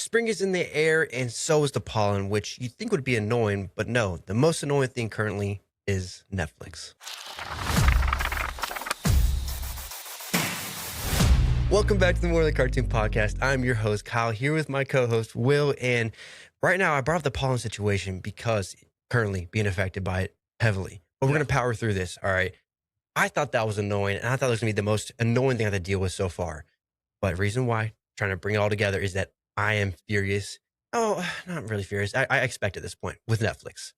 Spring is in the air, and so is the pollen, which you think would be annoying, but no, the most annoying thing currently is Netflix. Welcome back to the More Than Cartoon Podcast. I'm your host, Kyle, here with my co-host, Will, and right now I brought up the pollen situation because currently being affected by it heavily. But we're going to power through this, all right? I thought that was annoying, and I thought it was going to be the most annoying thing I had to deal with so far. But reason why, trying to bring it all together, is that I am furious. Oh, not really furious. I expect at this point with Netflix.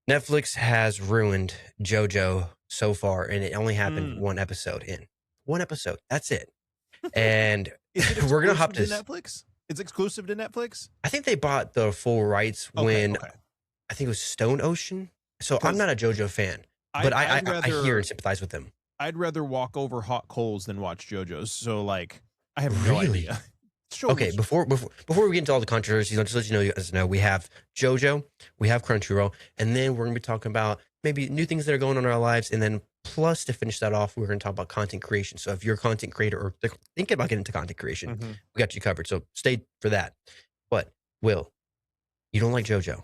Netflix has ruined JoJo so far, and it only happened one episode in. One episode. That's it. And we're going to hop to Netflix? It's exclusive to Netflix? I think they bought the full rights when I think it was Stone Ocean. So I'm not a JoJo fan, but I hear and sympathize with them. I'd rather walk over hot coals than watch JoJo's. So like, I have no idea. Okay, before we get into all the controversies, I'll just let you guys know we have JoJo, we have Crunchyroll, and then we're going to be talking about maybe new things that are going on in our lives, and then plus to finish that off, we're going to talk about content creation. So if you're a content creator or thinking about getting into content creation, we got you covered. So stay for that. But Will, you don't like JoJo?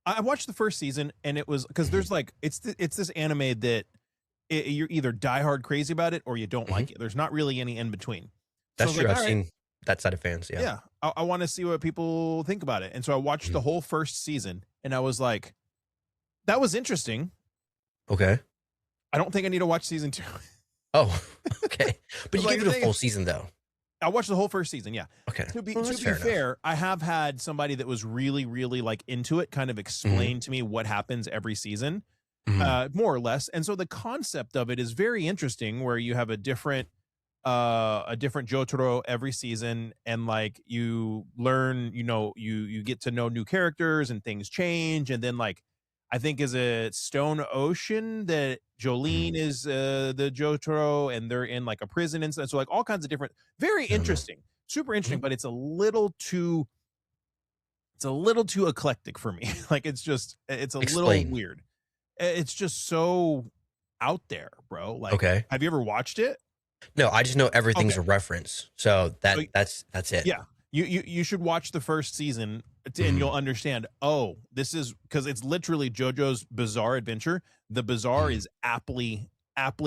I watched the first season, and it was because there's like it's this anime that you're either diehard crazy about it or you don't like it. There's not really any in between. That's true. I've seen that side of fans. Yeah. I want to see what people think about it. And so I watched the whole first season, and I was like, that was interesting. Okay. I don't think I need to watch season 2. Oh, okay. But you gave it a full season, though. I watched the whole first season, yeah. Okay. To be fair, I have had somebody that was really, really like into it kind of explain to me what happens every season, more or less. And so the concept of it is very interesting, where you have a different Jotaro every season, and like you learn, you get to know new characters and things change. And then like, I think is it Stone Ocean that Jolene is the Jotaro, and they're in like a prison and stuff. So like all kinds of different, very interesting, super interesting, but it's a little too eclectic for me. Like it's a little weird. It's just so out there, bro. Like, have you ever watched it? No, I just know everything's a reference. So that's it. Yeah. You should watch the first season and you'll understand, this is because it's literally JoJo's Bizarre Adventure. The Bizarre is aptly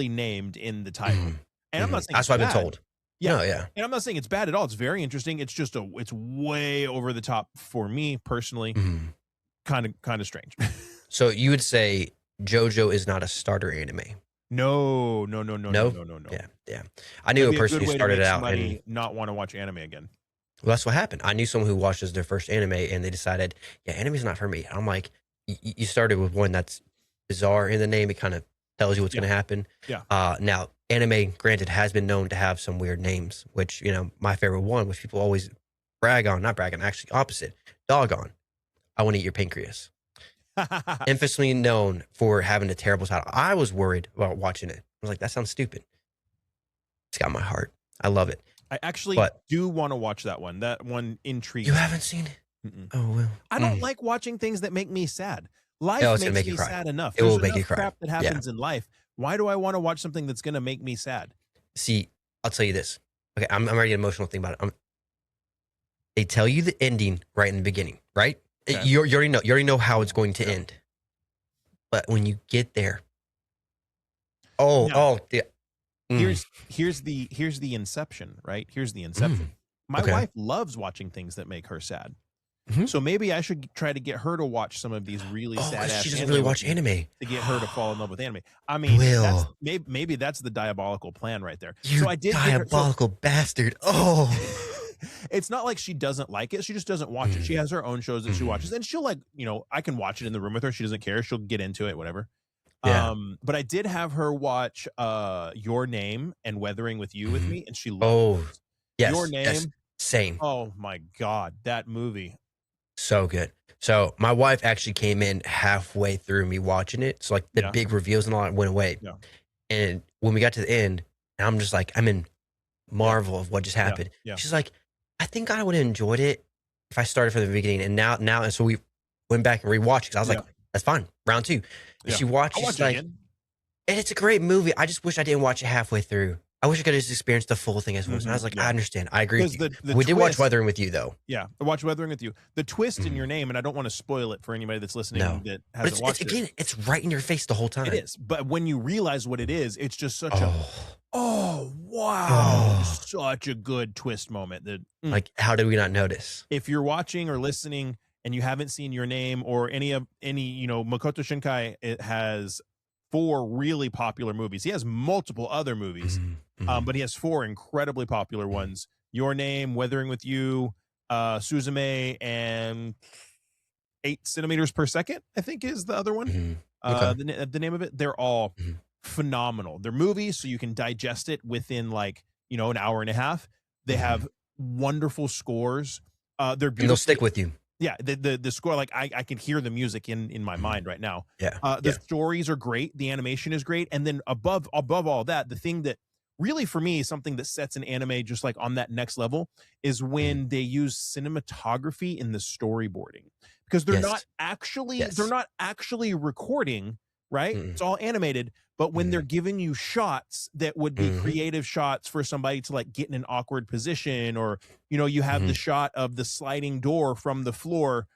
named in the title. And I'm not saying that's what I've been told. Yeah. No, yeah. And I'm not saying it's bad at all. It's very interesting. It's just it's way over the top for me personally. Kind of strange. So you would say JoJo is not a starter anime? No. Yeah. I knew a person who started out and not want to watch anime again. Well, that's what happened. I knew someone who watches their first anime and they decided, anime's not for me. I'm like, you started with one that's bizarre in the name. It kind of tells you what's going to happen. Yeah. Now, anime, granted, has been known to have some weird names, which, my favorite one, which people always actually opposite, Doggone. I want to eat your pancreas. Infamously known for having a terrible title. I was worried about watching it. I was like, that sounds stupid. It's got my heart. I love it. I actually do want to watch that one. That one intrigues. You haven't seen it? Oh, well. I don't like watching things that make me sad. Life makes me sad enough. It will make you cry. Crap that happens in life. Why do I want to watch something that's going to make me sad? See, I'll tell you this. Okay, I'm already an emotional thing about it. They tell you the ending right in the beginning, right? Okay. You already know how it's going to end. But when you get there, Here's the inception, right? Here's the inception. My wife loves watching things that make her sad. So maybe I should try to get her to watch some of these really sad ass. She doesn't really watch anime. To get her to fall in love with anime. I mean, maybe that's the diabolical plan right there. You diabolical bastard. Oh. It's not like she doesn't like it. She just doesn't watch it. She has her own shows that she watches, and she'll I can watch it in the room with her. She doesn't care. She'll get into it, whatever. Yeah. But I did have her watch Your Name and Weathering with You with me, and she loved it. Yes, Your Name. Yes, same. Oh my God, that movie. So good. So my wife actually came in halfway through me watching it. So like the big reveals and all that went away. Yeah. And when we got to the end, I'm just like, I'm in marvel of what just happened. Yeah. She's like, I think I would have enjoyed it if I started from the beginning. And now, and so we went back and rewatched it. Cause I was like, that's fine. Round 2. And she watched it. Like, and it's a great movie. I just wish I didn't watch it halfway through. I wish I could have just experienced the full thing as once. And I was like, I understand. I agree with you. Because the We did watch twist, Weathering with You though. yeah, I watch Weathering with You. The twist in Mhm. your name, and I don't want to spoil it for anybody that's listening No. that But hasn't it's watched it. again, it's right in your face the whole time. It is, but when you realize what it is, it's just such Oh, oh wow, oh. such a good twist moment. That Like, how did we not notice? if you're watching or listening and you haven't seen Your Name or any, Makoto Shinkai, it has 4 really popular movies. He has multiple other movies, Mhm, mhm, but he has 4 incredibly popular ones: Your Name, Weathering with You, Suzume, and 8 centimeters per second, I think is the other one. mhm. Okay. The name of it. They're all Mhm, phenomenal. They're movies, so you can digest it within like an hour and a half. They mhm. have wonderful scores. They're And they'll beautiful. stick with you. Yeah, the score, like I can hear the music in my Mhm. mind right now. Yeah. The Yeah. stories are great, the animation is great, and then above all that, the thing that really for me is something that sets an anime just like on that next level is Mhm. when they use cinematography in the storyboarding, because they're not Yes. actually recording, right? Mm-mm. It's all animated, but when they're Mhm. giving you shots that would be Mhm. creative shots for somebody to like get in an awkward position, or you have the Mhm. shot of the sliding door from the floor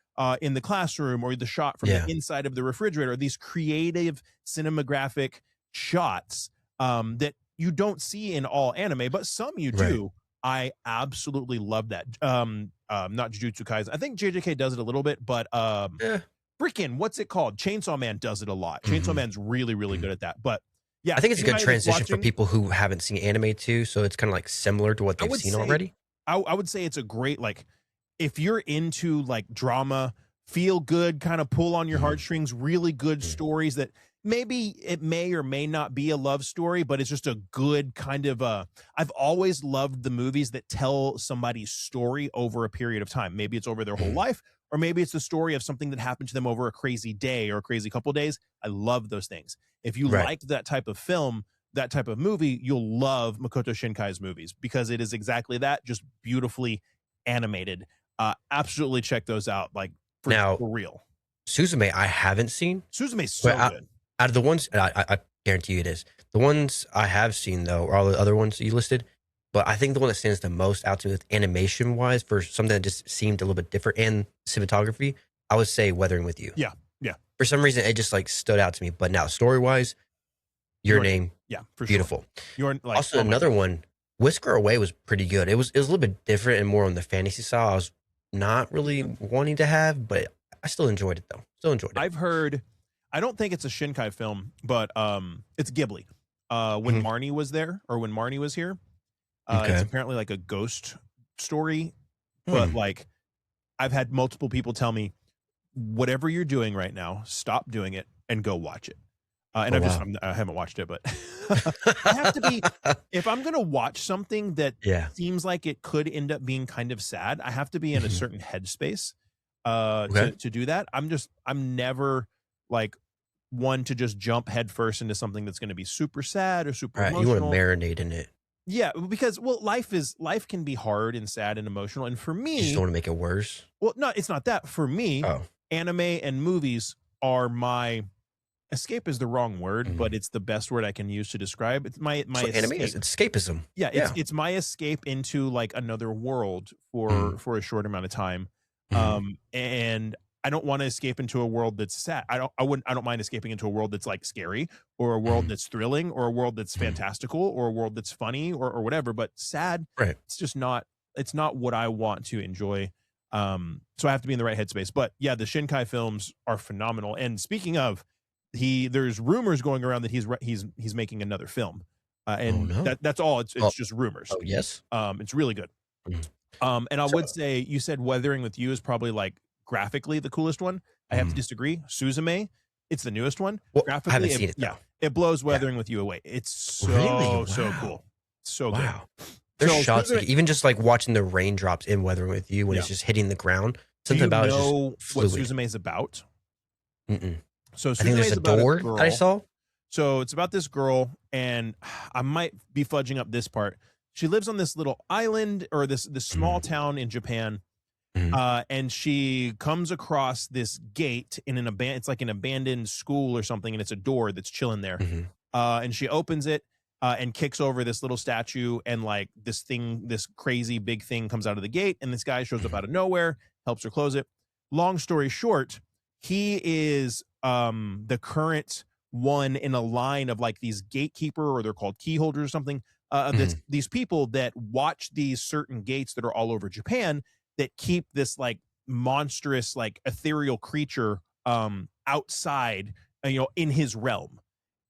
in the classroom, or the shot from the Yeah. inside of the refrigerator. These creative cinematographic shots that you don't see in all anime, but some you Right. do. I absolutely love that. Not Jujutsu Kaisen. I think JJK does it a little bit, but Yeah. freaking what's it called? Chainsaw Man does it a lot. Chainsaw Mhm. Man's really, really Mhm. good at that. But yeah, I think it's a good anybody that's transition for watching, people who haven't seen anime too, so it's kinda, like, similar to what I they've would seen say already. I would say it's a great, like, if you're into like drama, feel good, kind of pull on your Mhm. heartstrings, really good Mhm. stories that maybe it may or may not be a love story, but it's just a good kind of I've always loved the movies that tell somebody's story over a period of time. Maybe it's over their whole Mhm. life, or maybe it's the story of something that happened to them over a crazy day or a crazy couple days. I love those things. If you Right. like that type of film, that type of movie, you'll love Makoto Shinkai's movies because it is exactly that, just beautifully animated. Absolutely check those out, like Now, for real. Suzume, I haven't seen, Suzume's but so good. out of the ones I guarantee you it is. The ones I have seen, though, are all the other ones that you listed, but I think the one that stands the most out to me with animation-wise for something that just seemed a little bit different and cinematography, I would say Weathering with You. Yeah, yeah. For some reason, it just, like, stood out to me, but now story-wise, Your Your Name. Name, Yeah, for sure. beautiful. You're like, Also, oh my another god. one, Whisker Away was pretty good. It was a little bit different and more on the fantasy side. I was not really wanting to have, but I still enjoyed it though. Still enjoyed it. I've heard. I don't think it's a Shinkai film, but it's Ghibli. When Mhm. Marnie was there, or when Marnie was here, it's Okay. apparently like a ghost story. But Hmm. like, I've had multiple people tell me, whatever you're doing right now, stop doing it and go watch it. And Oh wow. I haven't watched it, but I have to be, if I'm going to watch something that Yeah. seems like it could end up being kind of sad, I have to be in a Mhm. certain headspace Okay. to do that. I'm never like one to just jump headfirst into something that's going to be super sad or super All right. You want to emotional. marinate in it. Yeah, because well, life can be hard and sad and emotional. And for You just don't me, want to make it worse. well, no, it's not that. For me, Oh. anime and movies are my escape is the wrong word, Mhm. but it's the best word I can use to describe. It's my So anime is escape. it's escapism. Yeah, Yeah. it's my escape into like another world Mm. for a short amount of time. Mhm. And I don't want to escape into a world that's sad. I don't mind escaping into a world that's like scary, or a world Mhm. that's thrilling, or a world that's Mhm. fantastical, or a world that's funny, or whatever, but sad, Right. it's just not it's not what I want to enjoy. So I have to be in the right headspace. But yeah, the Shinkai films are phenomenal. And speaking of, there's rumors going around that he's making another film. Oh And no. that's all. Oh. It's just rumors. Oh yes. It's really good. Mhm. And I So. would say you said Weathering with You is probably like graphically the coolest one. I have to Mhm. disagree. Suzume, it's the newest one. Well, I haven't Graphically, seen it yeah, though. it blows Yeah. Weathering with You away. It's Really? so Wow. cool, so good. Wow. There's So shots, like, Suzume, even just, like, watching the raindrops in Weathering with You when yeah. it's just hitting the ground, Do something you about it is just know what fluid. Suzume is about? Mm-mm. So I think Suzume there's is a about a door that I girl. saw. So it's about this girl, and I might be fudging up this part. She lives on this little island, or this small Mhm, town in Japan. mhm, And she comes across this gate in it's like an abandoned school or something, and it's a door that's chilling there. mhm, And she opens it, and kicks over this little statue, and like this crazy big thing comes out of the gate, and this guy shows up out of nowhere, helps her close it. Long story short, he is the current one in a line of like these gatekeeper, or they're called key holders or something. These people that watch these certain gates that are all over Japan that keep this like monstrous, like ethereal creature outside, in his realm.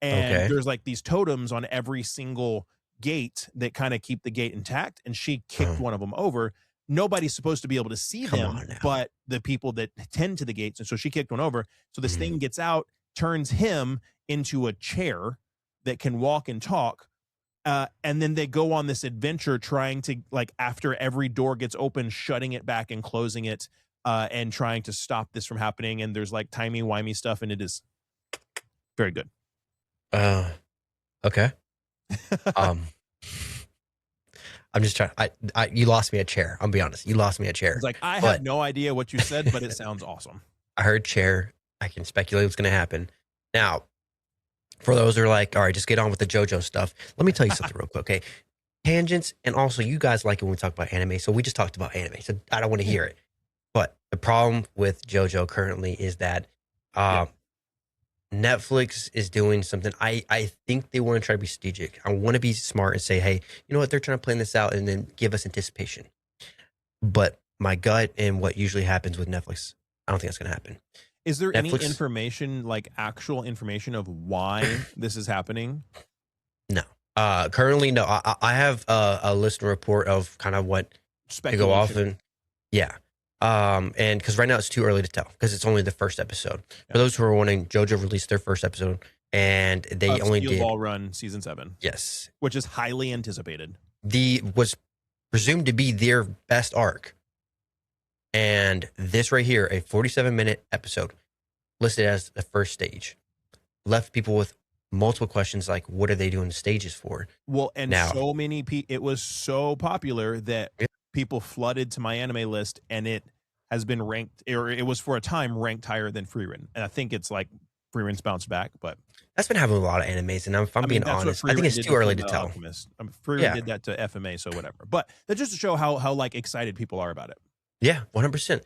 And Okay. there's like these totems on every single gate that kind of keep the gate intact. And she kicked one of them over. Nobody's supposed to be able to see Come them, on now. but the people that tend to the gates. And so she kicked one over. So this Mhm. thing gets out, turns him into a chair that can walk and talk. And then they go on this adventure trying to, like, after every door gets open, shutting it back and closing it, and trying to stop this from happening. And there's like timey-wimey stuff, and it is very good. Okay. Um, I'm just trying. You lost me a chair. I'll be honest. You lost me a chair. It's like, I But- have no idea what you said, but it sounds awesome. I heard chair. I can speculate what's going to happen. Now, for those who are like, all right, just get on with the JoJo stuff. Let me tell you something real quick, okay? Tangents, and also you guys like it when we talk about anime, so we just talked about anime, so I don't want to hear it. But the problem with JoJo currently is that Netflix is doing something. I think they want to try to be strategic. I want to be smart and say, hey, you know what? They're trying to plan this out and then give us anticipation. But my gut and what usually happens with Netflix, I don't think that's going to happen. Is there any Netflix- information, like actual information of why this is happening? No. Currently, no. I have a listener report of kind of what to go off and and because right now it's too early to tell because it's only the first episode. For those who are wondering, JoJo released their first episode and they only Steel did Ball Run season 7, yes, which is highly anticipated. was presumed to be their best arc, and this right here, a 47-minute episode listed as the first stage, left people with multiple questions like, what are they doing the stages for? Well, and Now- so many people, it was so popular that people flooded to my anime list, and it has been ranked, or it was for a time ranked higher than Free Run. And I think it's like Free Run's bounced back, but That's been happening with a lot of animes, and if I'm being that's what honest, Free I think Run it's did too early to Full tell. Alchemist. Free Yeah. Run did that to FMA, so whatever. But that's just to show how like excited people are about it. Yeah, 100%.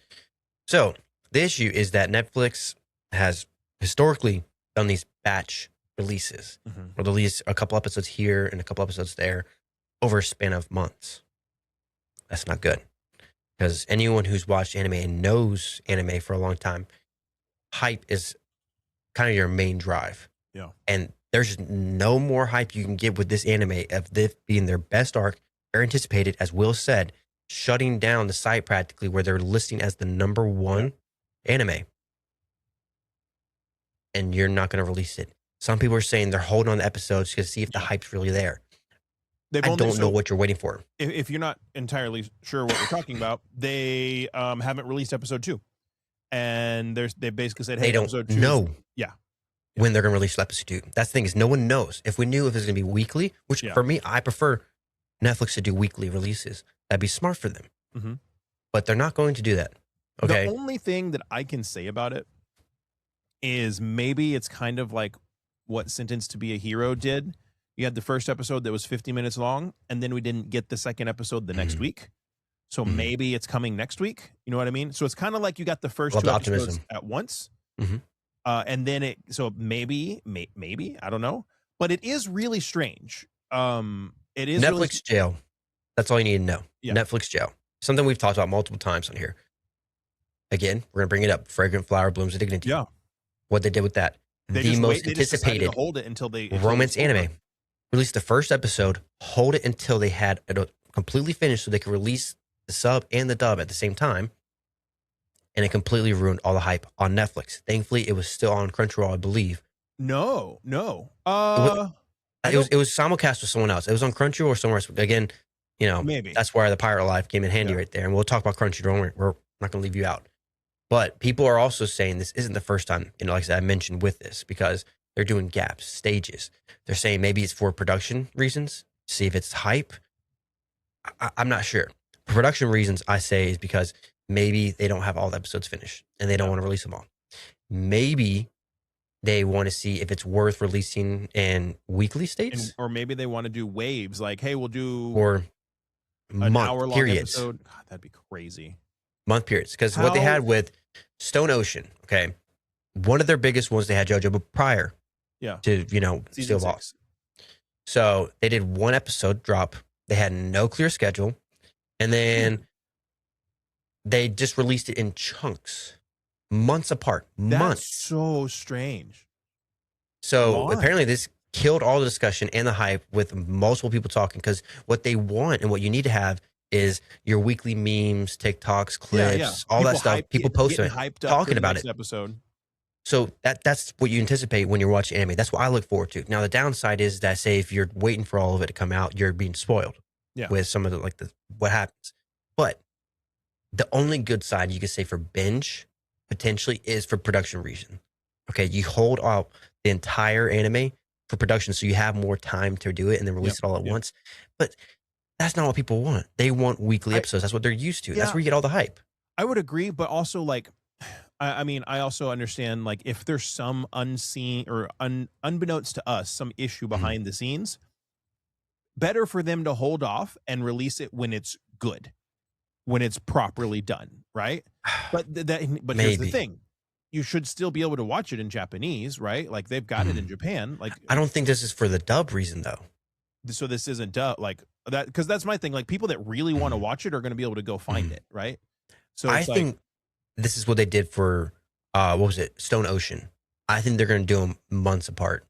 So the issue is that Netflix has historically done these batch releases, or they'll release a couple episodes here and a couple episodes there over a span of months. That's not good, because anyone who's watched anime and knows anime for a long time, hype is kind of your main drive. Yeah. And there's no more hype you can get with this anime of this being their best arc, very anticipated, as Will said, shutting down the site practically where they're listing as the number one anime. And you're not going to release it. Some people are saying they're holding on to episodes to see if the hype's really there. I don't know what you're waiting for. If you're not entirely sure what we're talking about, they haven't released episode 2, and they basically said, hey, They don't episode 2 know Yeah. when they're going to release episode 2. That's the thing, is no one knows. If we knew if it's going to be weekly, which for me, I prefer Netflix to do weekly releases. That'd be smart for them. Mhm. But they're not going to do that. Okay. The only thing that I can say about it is maybe it's kind of like what Sentenced to Be a Hero did. You had the first episode that was 50 minutes long, and then we didn't get the second episode the next week. So maybe it's coming next week. You know what I mean? So it's kind of like you got the first Love 2 the episodes optimism. at once. Mhm. And then so maybe, I don't know. But it is really strange. It is Netflix jail. That's all you need to know. Yeah. Netflix jail. Something we've talked about multiple times on here. Again, we're going to bring it up. Fragrant Flower Blooms of Dignity. Yeah. What they did with that. They The just most they just decided anticipated to hold it until they romance anime. Released the first episode, hold it until they had it completely finished so they could release the sub and the dub at the same time. And it completely ruined all the hype on Netflix. Thankfully, it was still on Crunchyroll, I believe. No. It was simulcast with someone else. It was on Crunchyroll or somewhere else. Again, Maybe. that's where the Pirate Life came in handy right there. And we'll talk about Crunchyroll. We're not going to leave you out. But people are also saying this isn't the first time, like I said, I mentioned with this, because they're doing gaps, stages. They're saying maybe it's for production reasons, see if it's hype. I'm not sure. For production reasons, I say, is because maybe they don't have all the episodes finished and they don't want to release them all. Maybe they want to see if it's worth releasing in weekly states or maybe they want to do waves, like, hey, we'll do or an month hour-long periods. episode. God, that'd be crazy. Month periods. Because what they had with Stone Ocean, okay, one of their biggest ones, they had JoJo, but prior to, Season Steel Ball. 6. So they did one episode drop. They had no clear schedule. And then they just released it in chunks, months apart. That's so strange. So apparently this killed all the discussion and the hype with multiple people talking, because what they want and what you need to have is your weekly memes, TikToks, clips, all that stuff. People posting it, talking about it. Episode. So that's what you anticipate when you're watching anime. That's what I look forward to. Now, the downside is that, say, if you're waiting for all of it to come out, you're being spoiled with some of the what happens. But the only good side you could say for binge potentially is for production reason. Okay, you hold out the entire anime for production, so you have more time to do it and then release it all at once. But that's not what people want. They want weekly episodes. That's what they're used to. That's where you get all the hype. I would agree, but also, like, I mean, I also understand, like, if there's some unseen or unbeknownst to us, some issue behind the scenes, better for them to hold off and release it when it's good, when it's properly done, right? But here's the thing. You should still be able to watch it in Japanese, right? Like, they've got it in Japan. Like, I don't think this is for the dub reason, though. So this isn't dub, like that, because that's my thing. Like, people that really want to watch it are going to be able to go find it, right? So I think this is what they did for what was it, Stone Ocean. I think they're going to do them months apart,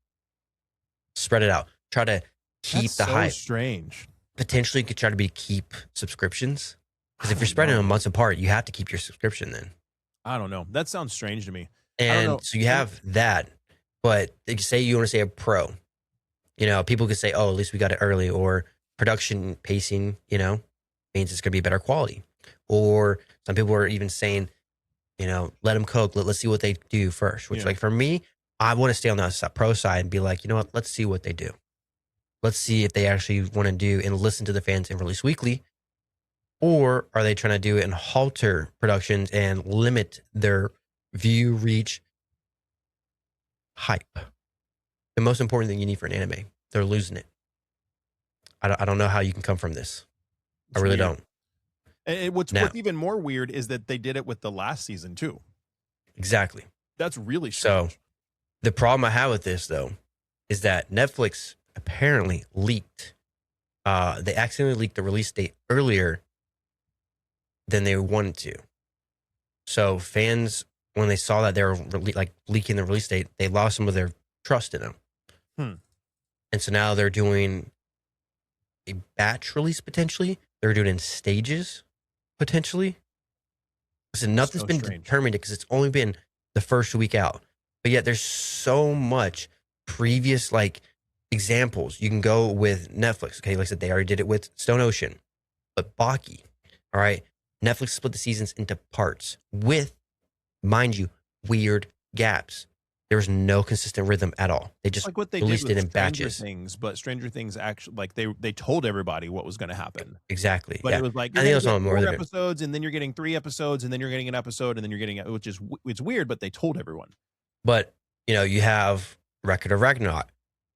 spread it out, try to keep the hype. Strange. Potentially, you could try to keep subscriptions, because if you're spreading them months apart, you have to keep your subscription then. I don't know. That sounds strange to me. And so you have that, but they say you want to say a pro. People could say, "Oh, at least we got it early," or production pacing, means it's going to be better quality. Or some people are even saying, let them cook. Let's see what they do first. Which, like, for me, I want to stay on the pro side and be like, you know what? Let's see what they do. Let's see if they actually want to do and listen to the fans and release weekly. Or are they trying to do it and halter productions and limit their view, reach, hype? The most important thing you need for an anime. They're losing it. I don't know how you can come from this. I really don't. And what's even more weird is that they did it with the last season too. Exactly. That's really strange. So the problem I have with this, though, is that Netflix apparently leaked. They accidentally leaked the release date earlier than they wanted to. So fans, when they saw that they were leaking the release date, they lost some of their trust in them. And so now they're doing a batch release potentially. They're doing it in stages potentially. So nothing's been determined because it's only been the first week out. But yet there's so much previous examples. You can go with Netflix. Okay, like I said, they already did it with Stone Ocean. But Baki, all right, Netflix split the seasons into parts with, mind you, weird gaps. There was no consistent rhythm at all. They just like what they released did with it in batches. But Stranger Things actually, they told everybody what was going to happen. Exactly. But it was like, I think it was on more 4 episodes, and then you're getting 3 episodes, and then you're getting an episode, and then you're getting, it's weird, but they told everyone. But you have Record of Ragnarok.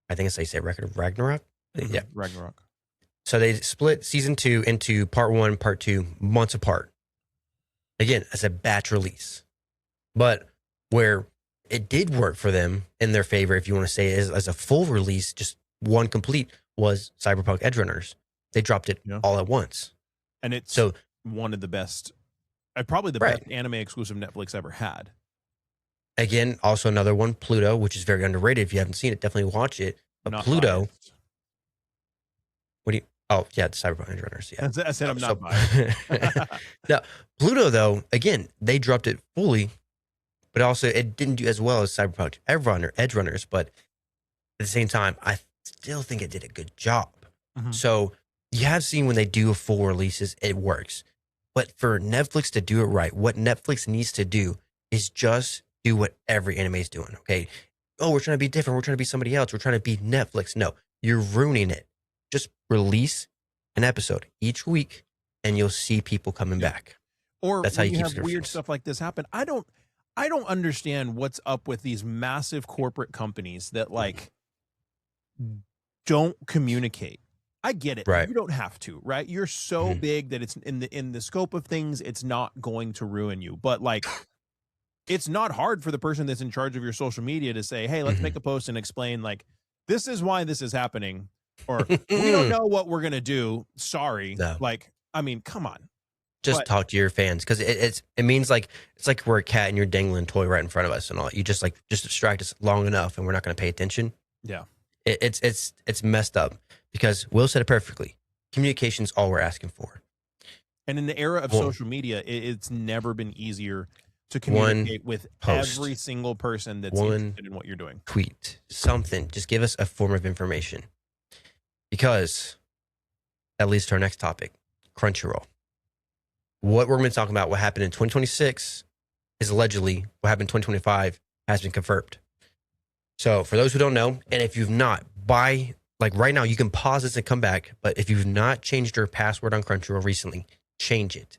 I think it's they say Record of Ragnarok. Yeah, Ragnarok. So they split season 2 into part 1, part 2, months apart. Again, as a batch release. But where it did work for them in their favor, if you want to say, as a full release, just one complete, was Cyberpunk Edgerunners. They dropped it all at once. And it's one of the best, probably the best anime exclusive Netflix ever had. Again, also another one, Pluto, which is very underrated. If you haven't seen it, definitely watch it. But Not Pluto, biased. what do you? Oh, yeah, the Cyberpunk Edgerunners. Yeah, I said I'm not biased. Now, Pluto, though, again, they dropped it fully, but also it didn't do as well as Cyberpunk Edgerunners. But at the same time, I still think it did a good job. So you have seen when they do full releases, it works. But for Netflix to do it right, what Netflix needs to do is just do what every anime is doing. Okay. Oh, we're trying to be different. We're trying to be somebody else. We're trying to be Netflix. No, you're ruining it. Just release an episode each week and you'll see people coming back. Or that's how you keep have weird stuff like this happen. I I don't understand what's up with these massive corporate companies that like don't communicate. I get it. Right. You don't have to, right? You're so big that it's in the scope of things, it's not going to ruin you. But like, it's not hard for the person that's in charge of your social media to say, hey, let's make a post and explain like, this is why this is happening. Or we don't know what we're gonna do. Sorry. No. Like, I mean, come on. Just talk to your fans, because it means like it's like we're a cat and you're dangling a toy right in front of us and all. You just distract us long enough and we're not going to pay attention. Yeah, it's messed up, because Will said it perfectly. Communication's all we're asking for. And in the era of social media, it's never been easier to communicate with every single person that's interested in what you're doing. Tweet something. Just give us a form of information. Because that leads to our next topic, Crunchyroll. What we're going to be talking about, what happened in 2026 is allegedly what happened in 2025 has been confirmed. So for those who don't know, and if you've not, right now, you can pause this and come back. But if you've not changed your password on Crunchyroll recently, change it.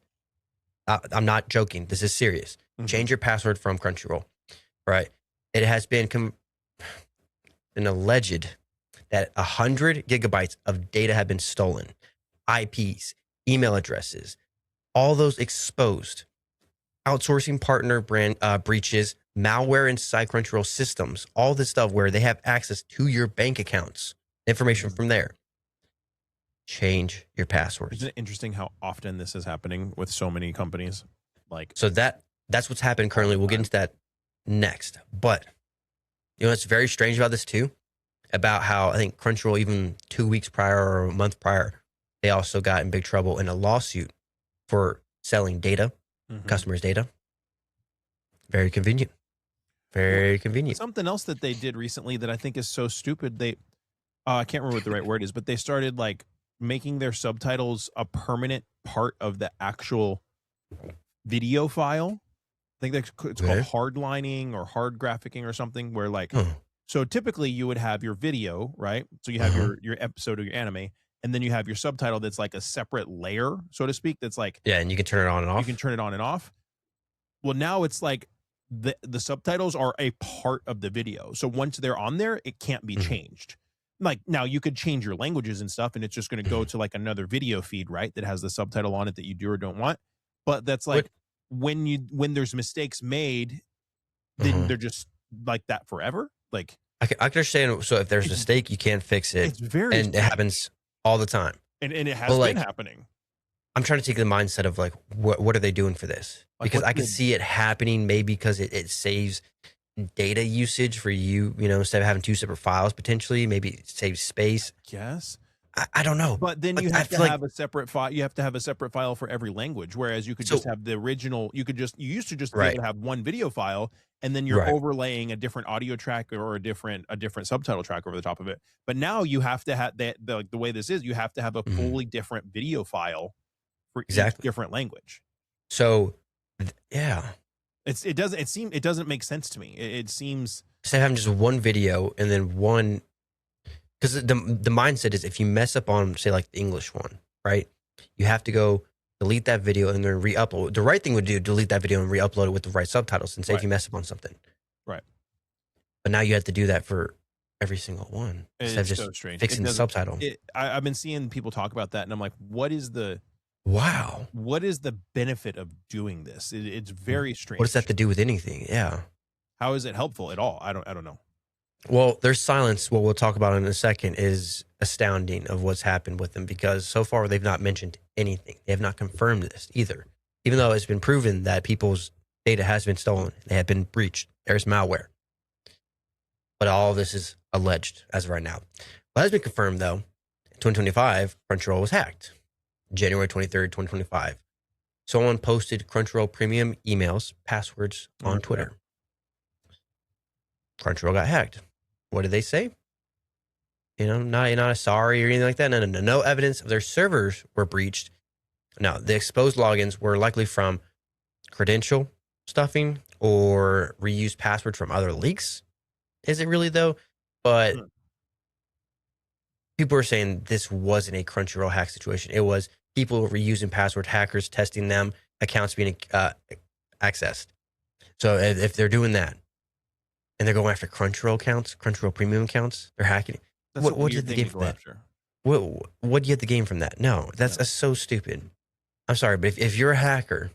I'm not joking. This is serious. Change your password from Crunchyroll. Right? It has been alleged that 100 gigabytes of data have been stolen. IPs, email addresses, all those exposed. Outsourcing partner brand breaches, malware inside Crunchyroll systems, all this stuff where they have access to your bank accounts, information from there. Change your passwords. Isn't it interesting how often this is happening with so many companies? So that's what's happened currently. We'll get into that next. But you know what's very strange about this too? About how I think Crunchyroll, even 2 weeks prior or a month prior, they also got in big trouble in a lawsuit for selling data, customers' data. Very convenient. Very convenient. Something else that they did recently that I think is so stupid. They, I can't remember what the right word is, but they started like making their subtitles a permanent part of the actual video file. I think it's called hardlining or hard graphicing or something, where like, so typically you would have your video, right? So you have your episode of your anime, and then you have your subtitle that's like a separate layer, so to speak, that's like, yeah, and you can turn it on and off. You can turn it on and off. Well, now it's like the subtitles are a part of the video. So once they're on there, it can't be changed. Like now you could change your languages and stuff, and it's just going to go to like another video feed, right? That has the subtitle on it that you do or don't want. But that's like when there's mistakes made, then they're just like that forever. Like I can understand. So if there's a mistake, you can't fix it. It's very and it happens all the time. And it has been happening. I'm trying to take the mindset of like, what are they doing for this? Because I can see it happening maybe because it saves data usage for you, instead of having two separate files potentially. Maybe it saves space. Yes. I don't know. But then you have to have a separate file. You have to have a separate file for every language. Whereas you could just have the original. You used to just be able to have one video file, and then you're overlaying a different audio track or a different subtitle track over the top of it. But now you have to have that. The way this is, you have to have a fully different video file for each different language. So, yeah, it doesn't make sense to me. It seems instead of having just one video and then one. Because the mindset is if you mess up on, say, like the English one, right? You have to go delete that video and then re-upload. The right thing would do, delete that video and re-upload it with the right subtitles and say if you mess up on something. Right. But now you have to do that for every single one. Instead of just so strange. fixing the subtitle. I've been seeing people talk about that, and I'm like, what is the benefit of doing this? It's very strange. What does that have to do with anything? Yeah. How is it helpful at all? I don't know. Well, their silence, what we'll talk about in a second, is astounding of what's happened with them, because so far they've not mentioned anything. They have not confirmed this either, even though it's been proven that people's data has been stolen. They have been breached. There's malware. But all of this is alleged as of right now. What has been confirmed, though, in 2025, Crunchyroll was hacked. January 23rd, 2025. Someone posted Crunchyroll premium emails, passwords on Twitter. Crunchyroll got hacked. What did they say? Not a sorry or anything like that. No evidence of their servers were breached. Now, the exposed logins were likely from credential stuffing or reused password from other leaks. Is it really, though? But people are saying this wasn't a Crunchyroll hack situation. It was people reusing password, hackers testing them, accounts being accessed. So if they're doing that and they're going after Crunchyroll accounts, Crunchyroll premium accounts, they're hacking it. That's a What weird did they thing gain to from go that? after. What do you get the gain from that? No, that's so stupid. I'm sorry, but if you're a hacker,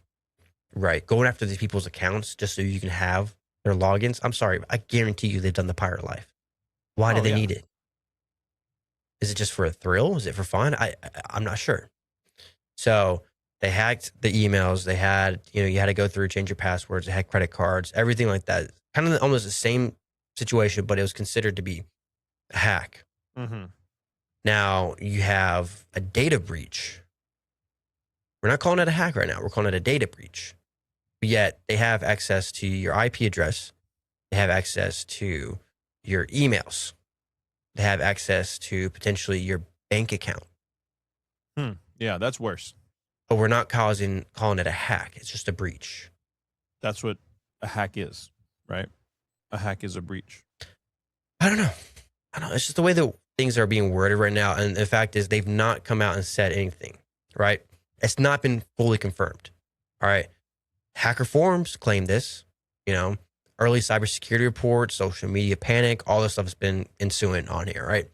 right, going after these people's accounts just so you can have their logins, I'm sorry, I guarantee you they've done the pirate life. Why do they need it? Is it just for a thrill? Is it for fun? I'm not sure. So they hacked the emails. They had, you had to go through, change your passwords. They had credit cards, everything like that. Kind of almost the same situation, but it was considered to be a hack. Mm-hmm. Now you have a data breach. We're not calling it a hack right now. We're calling it a data breach. But yet they have access to your IP address. They have access to your emails. They have access to potentially your bank account. Yeah, that's worse. But we're not calling it a hack. It's just a breach. That's what a hack is, right? A hack is a breach. I don't know. It's just the way that things are being worded right now. And the fact is they've not come out and said anything, right? It's not been fully confirmed. All right. Hacker forums claim this, early cybersecurity reports, social media panic, all this stuff has been ensuing on here, right?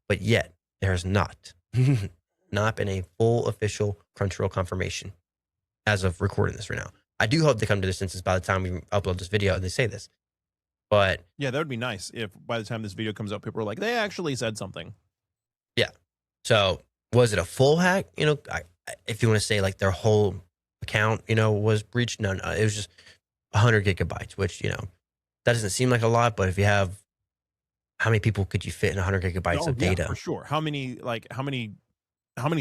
But yet there has not been a full official Crunchyroll confirmation as of recording this right now. I do hope they come to this instance by the time we upload this video and they say this. But yeah, that would be nice if by the time this video comes out, people are like, they actually said something. Yeah. So was it a full hack? If you want to say like their whole account, was breached. No, it was just 100 gigabytes, which, that doesn't seem like a lot, but if you have, how many people could you fit in 100 gigabytes of data? For sure. How many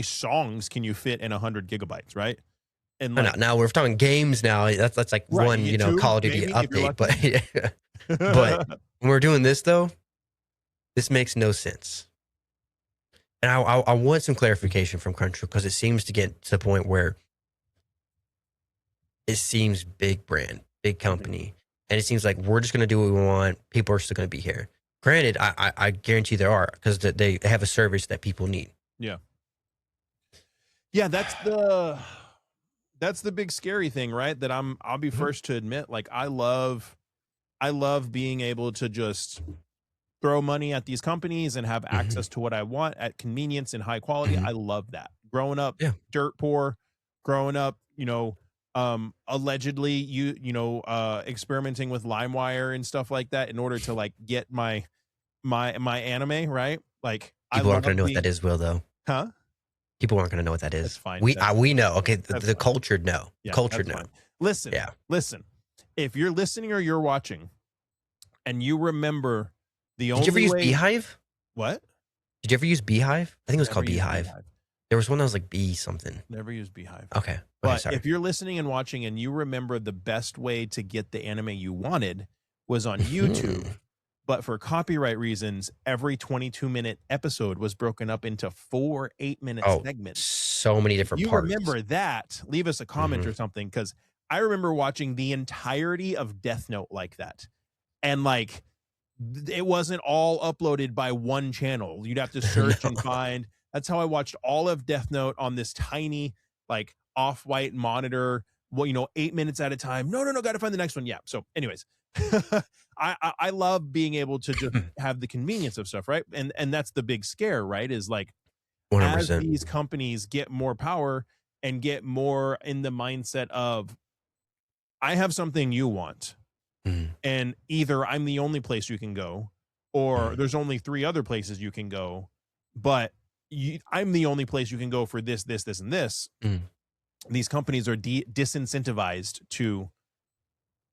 songs can you fit in 100 gigabytes, right? And now we're talking games now. That's like right, one, YouTube, Call of Duty update, but when we're doing this though, this makes no sense. And I want some clarification from Crunchyroll because it seems to get to the point where it seems big brand, big company, and it seems like we're just going to do what we want. People are still going to be here. Granted, I guarantee there are because they have a service that people need. Yeah. Yeah, that's the big scary thing, right? That I'll be first to admit, like I love being able to just throw money at these companies and have access to what I want at convenience and high quality. I love that. Growing up dirt poor, growing up, allegedly experimenting with LimeWire and stuff like that in order to like get my anime, right? Like people aren't gonna know what that is, Will, though. Huh? People aren't gonna know what that is. That's fine. We know. Okay, the cultured know. Yeah, cultured know. Fine. Listen. If you're listening or you're watching, and you remember the only Did you ever use Beehive? What? Did you ever use Beehive? I think it was called Beehive. There was one that was like bee something. Never used Beehive. Okay. But if you're listening and watching and you remember the best way to get the anime you wanted was on YouTube, but for copyright reasons, every 22-minute episode was broken up into 4 8-minute segments. So many different parts. You remember that? Leave us a comment or something, because I remember watching the entirety of Death Note like that. And like, it wasn't all uploaded by one channel. You'd have to search and find. That's how I watched all of Death Note on this tiny, like, off-white monitor. Well, 8 minutes at a time. No, got to find the next one. Yeah. So, anyways, I love being able to just have the convenience of stuff, right? And that's the big scare, right? Is like, 100%. As these companies get more power and get more in the mindset of, I have something you want. And either I'm the only place you can go, or there's only 3 other places you can go, but I'm the only place you can go for this, and this. These companies are disincentivized to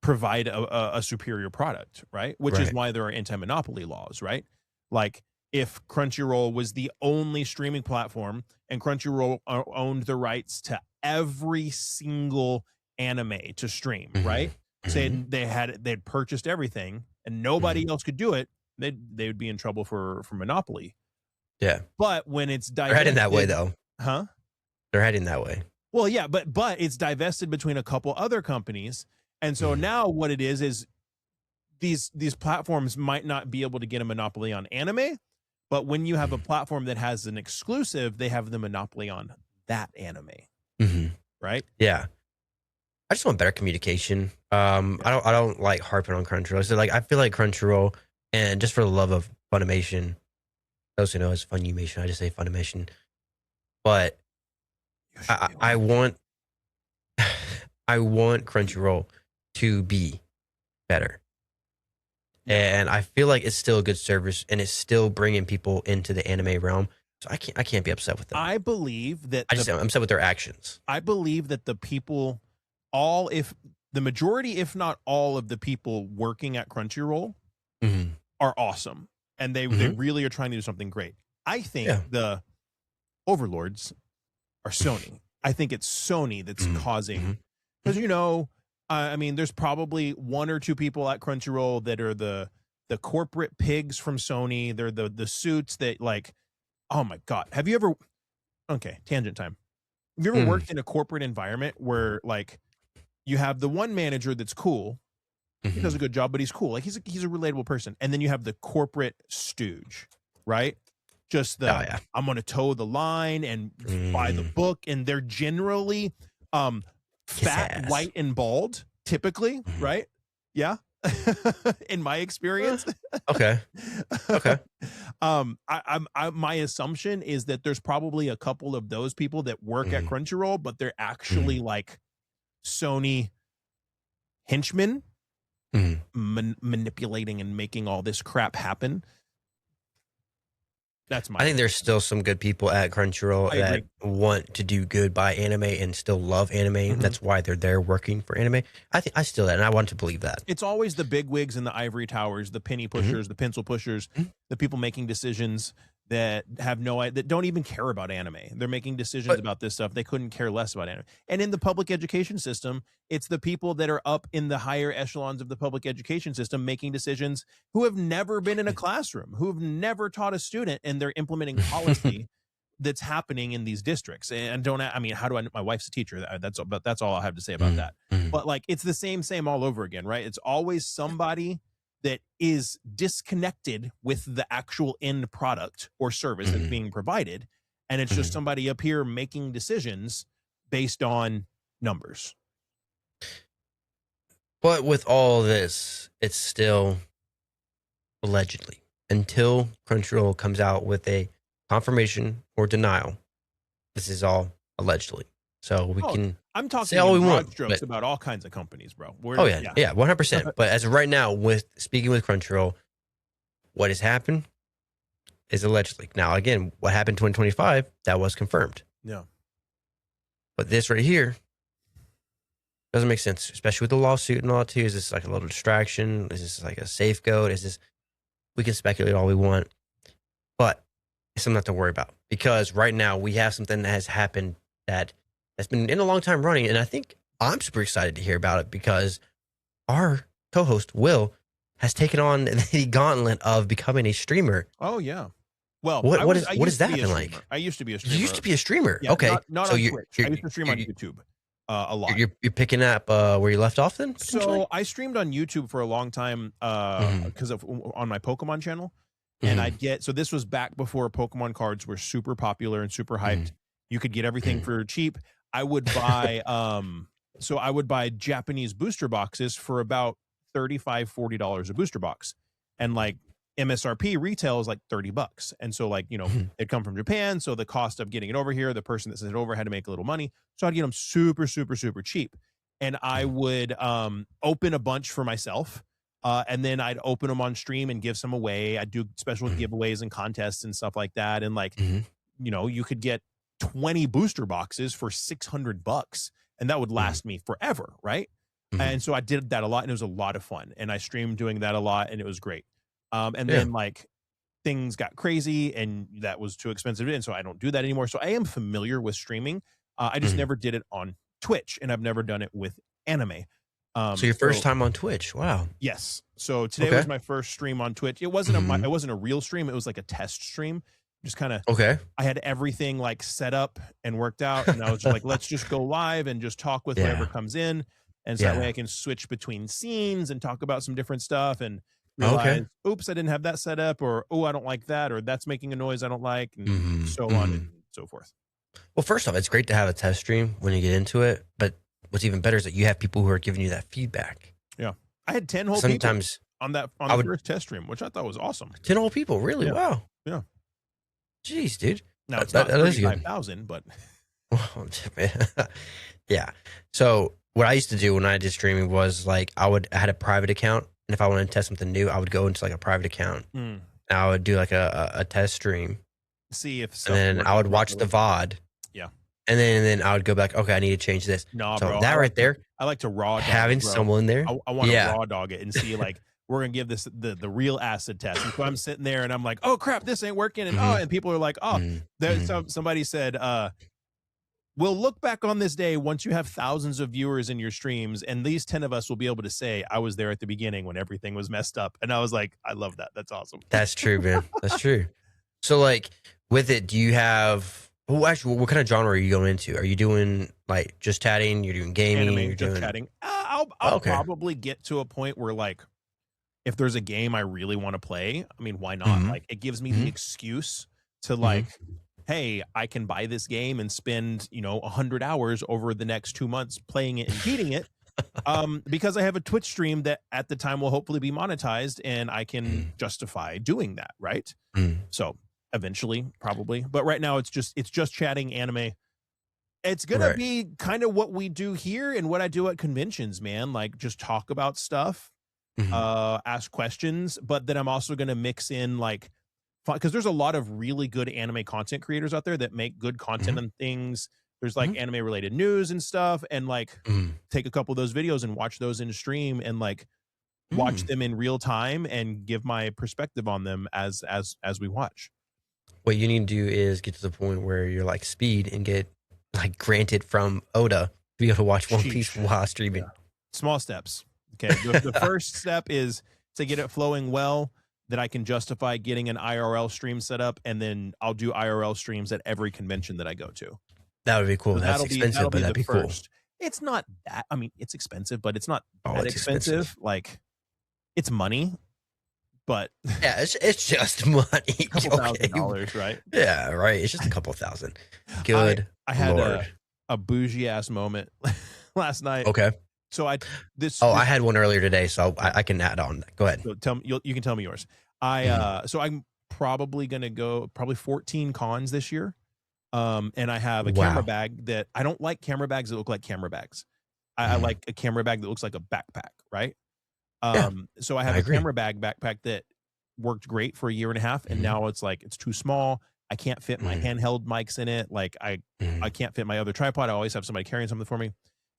provide a superior product, right? Which is why there are anti-monopoly laws, right? Like if Crunchyroll was the only streaming platform and Crunchyroll owned the rights to every single anime to stream, right? Say they'd purchased everything and nobody else could do it, they would be in trouble for monopoly. Yeah. But when it's divested, they're heading that way though. Huh? They're heading that way. Well, yeah, but it's divested between a couple other companies. And so now what it is these platforms might not be able to get a monopoly on anime, but when you have a platform that has an exclusive, they have the monopoly on that anime. Right? Yeah. I just want better communication. I don't like harping on Crunchyroll. So like I feel like Crunchyroll, and just for the love of Funimation, those who know it's Funimation, I just say Funimation. But I want I want Crunchyroll to be better. And I feel like it's still a good service, and it's still bringing people into the anime realm. So I can't be upset with them. I believe that I'm upset with their actions. I believe that the people, if the majority, if not all of the people working at Crunchyroll are awesome, and they really are trying to do something great. I think the overlords are Sony. I think it's Sony that's causing, because I mean, there's probably one or two people at Crunchyroll that are the corporate pigs from Sony. They're the suits that, like, oh my God. Have you ever, okay, tangent time. Have you ever worked in a corporate environment where, like, you have the one manager that's cool, he does a good job, but he's cool. Like, he's a relatable person. And then you have the corporate stooge, right? Just I'm going to toe the line and buy the book. And they're generally fat, white, and bald, typically, right? Yeah. In my experience. Okay. My assumption is that there's probably a couple of those people that work at Crunchyroll, but they're actually like Sony henchmen, manipulating and making all this crap happen. That's my. I think there's still some good people at Crunchyroll that want to do good by anime and still love anime. That's why they're there working for anime. I still that, and I want to believe that. It's always the big wigs in the ivory towers, the penny pushers, the pencil pushers, the people making decisions that have that don't even care about anime. They're making decisions about this stuff. They couldn't care less about anime. And in the public education system, it's the people that are up in the higher echelons of the public education system making decisions who have never been in a classroom, who have never taught a student, and they're implementing policy that's happening in these districts. And I mean, how do I know? My wife's a teacher. That's all I have to say about that. But like, it's the same all over again, right? It's always somebody that is disconnected with the actual end product or service that's being provided. And it's just somebody up here making decisions based on numbers. But with all this, it's still allegedly, until Crunchyroll comes out with a confirmation or denial, this is all allegedly. So we can I'm talking say all we want strokes about all kinds of companies, bro. 100%. But as of right now, with speaking with Crunchyroll, what has happened is allegedly. Now, again, what happened in 2025, that was confirmed. Yeah. But this right here doesn't make sense, especially with the lawsuit and all that too. Is this like a little distraction? Is this like a safeguard? We can speculate all we want, but it's something not to worry about, because right now we have something that has happened that's been in a long time running. And I think I'm super excited to hear about it, because our co-host Will has taken on the gauntlet of becoming a streamer. Oh yeah. Well, what has that been like? I used to be a streamer. You used to be a streamer. Yeah, okay. Not on Twitch. I used to stream on YouTube a lot. You're picking up where you left off then? So I streamed on YouTube for a long time because on my Pokemon channel. And so this was back before Pokemon cards were super popular and super hyped. You could get everything for cheap. I would buy I would buy Japanese booster boxes for about $35-$40 a booster box, and like MSRP retail is like $30. And so, like, they'd come from Japan, so the cost of getting it over here, the person that sent it over had to make a little money, so I'd get them super cheap, and I would open a bunch for myself, and then I'd open them on stream and give some away. I'd do special giveaways and contests and stuff like that, and like you could get 20 booster boxes for $600, and that would last me forever, right? And so I did that a lot, and it was a lot of fun, and I streamed doing that a lot, and it was great. And then like things got crazy, and that was too expensive, and so I don't do that anymore. So I am familiar with streaming. I just never did it on Twitch, and I've never done it with anime. So your first time on Twitch? Wow. Yes. So today was my first stream on Twitch. It wasn't it wasn't a real stream. It was like a test stream. Just kind of I had everything like set up and worked out, and I was just like, let's just go live and just talk with whoever comes in, and so that way I can switch between scenes and talk about some different stuff, and realize, oops, I didn't have that set up, or I don't like that, or that's making a noise I don't like, and so on and so forth. Well, first off, it's great to have a test stream when you get into it, but what's even better is that you have people who are giving you that feedback. Yeah. I had 10 whole Sometimes people on the first test stream, which I thought was awesome. 10 whole people, really? Yeah. Wow. Yeah. Jeez, dude. Now it's not 35,000, but yeah. So what I used to do when I did streaming was like I had a private account, and if I wanted to test something new, I would go into like a private account. And I would do like a test stream. See if and then I would watch the VOD. Yeah. And then I would go back, okay, I need to change this. No, so bro, that right there, I like to raw dog having it, bro. someone there. I want to raw dog it and see like we're gonna give this the real acid test. And so I'm sitting there and I'm like, oh crap, this ain't working. And and people are like, somebody said, we'll look back on this day once you have thousands of viewers in your streams, and these 10 of us will be able to say I was there at the beginning when everything was messed up. And I was like, I love that. That's awesome. That's true, man. That's true. So like with it, do you have actually what kind of genre are you going into? Are you doing like just chatting? You're doing gaming? Anime, you're just doing chatting. I'll probably get to a point where like if there's a game I really want to play, I mean, why not? Like it gives me the excuse to like, hey, I can buy this game and spend, 100 hours over the next 2 months playing it and beating it. Because I have a Twitch stream that at the time will hopefully be monetized and I can justify doing that, right? So eventually, probably. But right now it's just chatting anime. It's gonna be kind of what we do here and what I do at conventions, man. Like just talk about stuff, ask questions, but then I'm also gonna mix in like because there's a lot of really good anime content creators out there that make good content and things. There's like anime related news and stuff, and like take a couple of those videos and watch those in stream and like watch them in real time and give my perspective on them as we watch. What you need to do is get to the point where you're like speed and get like granted from Oda to be able to watch One Piece while streaming. Yeah. Small steps. Okay. The first step is to get it flowing well, that I can justify getting an IRL stream set up, and then I'll do IRL streams at every convention that I go to. That would be cool. So That's expensive, but that'd be cool. It's not that. I mean, it's expensive, but it's not that expensive. Like, it's money, but yeah, it's just money. $2,000, right? Yeah, right. It's just a couple thousand. Good. I had a bougie ass moment last night. Okay. So I had one earlier today, so I can add on. Go ahead. So tell me, you can tell me yours. So I'm probably gonna go 14 cons this year. And I have a camera bag that I don't like camera bags that look like camera bags. I like a camera bag that looks like a backpack, right? So I have a camera bag backpack that worked great for a year and a half, and now it's like it's too small. I can't fit my handheld mics in it. Like I can't fit my other tripod. I always have somebody carrying something for me.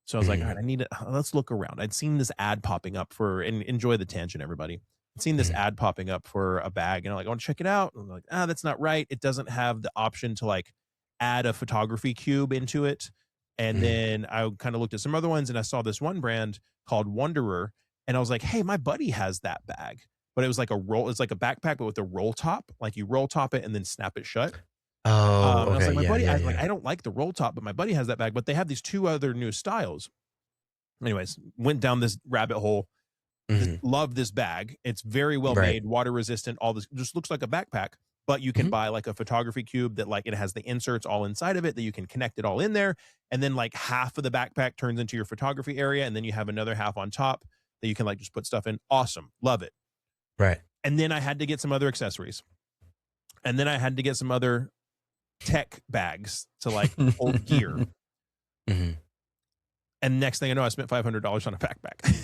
So I was like, all right, I need it. Let's look around. I'd seen this ad popping up and enjoy the tangent, everybody. I'd seen this ad popping up for a bag, and I'm like, I want to check it out. And I'm like, that's not right. It doesn't have the option to like add a photography cube into it. And then I kind of looked at some other ones, and I saw this one brand called Wanderer, and I was like, hey, my buddy has that bag. But it was like it's like a backpack, but with a roll top. Like you roll top it and then snap it shut. Oh, okay. I was like, my buddy, I don't like the roll top, but my buddy has that bag. But they have these two other new styles. Anyways, went down this rabbit hole. Love this bag. It's very well made, water resistant. All this just looks like a backpack. But you can buy like a photography cube that like it has the inserts all inside of it that you can connect it all in there. And then like half of the backpack turns into your photography area. And then you have another half on top that you can like just put stuff in. Awesome. Love it. Right. And then I had to get some other accessories. And then I had to get some other tech bags to like hold gear. And next thing I know, I spent $500 on a backpack.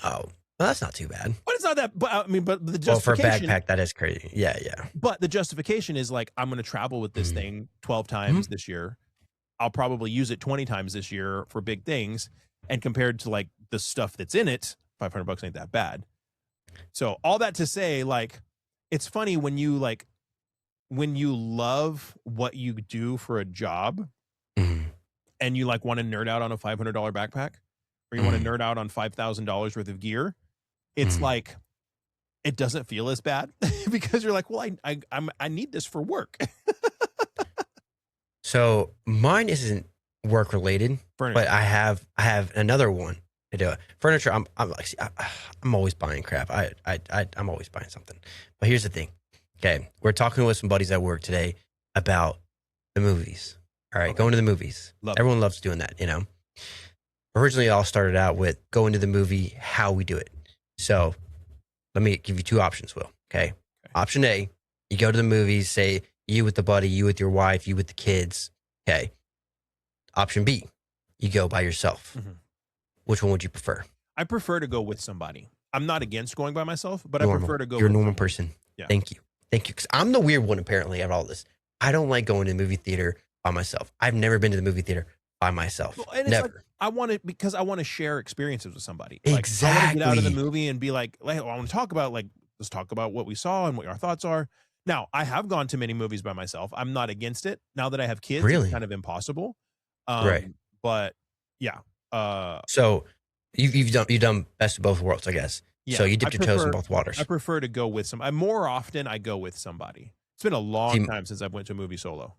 Oh, well, that's not too bad. But it's not that. But I mean, but the justification. Well, for a backpack, that is crazy. Yeah. But the justification is like, I'm going to travel with this thing 12 times this year. I'll probably use it 20 times this year for big things. And compared to like the stuff that's in it, $500 ain't that bad. So all that to say, like, it's funny when you love what you do for a job and you like want to nerd out on a $500 backpack, or you want to nerd out on $5,000 worth of gear. It's like, it doesn't feel as bad because you're like, well, I need this for work. So mine isn't work related, but I have another one to do it. Furniture. I'm always buying crap. I'm always buying something. But here's the thing. Okay, we're talking with some buddies at work today about the movies. All right, going to the movies. Everyone loves doing that, you know. originally it all started out with going to the movie, how we do it. So let me give you two options, Will. Okay. Option A, you go to the movies, say you with the buddy, you with your wife, you with the kids. Okay. Option B, you go by yourself. Mm-hmm. Which one would you prefer? I prefer to go with somebody. I'm not against going by myself, but Normal. I prefer to go You're with a normal someone. person. Yeah. Thank you. Because I'm the weird one, apparently, of all this. I don't like going to the movie theater by myself. I've never been to the movie theater by myself. Well, and never. Like, I want it because I want to share experiences with somebody. Exactly. I want to get out of the movie and be like, I want to talk about, let's talk about what we saw and what our thoughts are. Now, I have gone to many movies by myself. I'm not against it. Now that I have kids, Really? it's kind of impossible. Right. But yeah. So you've done best of both worlds, I guess. Yeah, so you dipped your toes in both waters. I prefer to go with more often I go with somebody. It's been a long time since I went to a movie solo.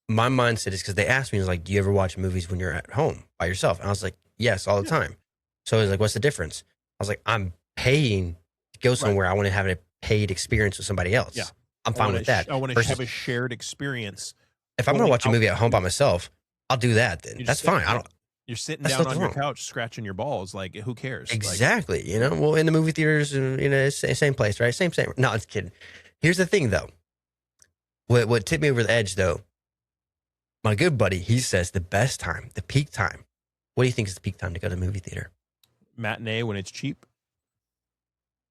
My mindset is because they asked me, like, do you ever watch movies when you're at home by yourself? And I was like, yes, all the time. So he's like, what's the difference? I was like, I'm paying to go somewhere. I want to have a paid experience with somebody else. Yeah. I'm fine with that. I want to have a shared experience. If I'm going to watch a movie at home by myself, I'll do that then. That's fine. You're sitting down on your couch, scratching your balls. Like, who cares? Exactly. Well, in the movie theaters, same place, right? Same. No, I'm just kidding. Here's the thing, though. What tipped me over the edge, though, my good buddy, he says the best time, the peak time. What do you think is the peak time to go to the movie theater? Matinee when it's cheap.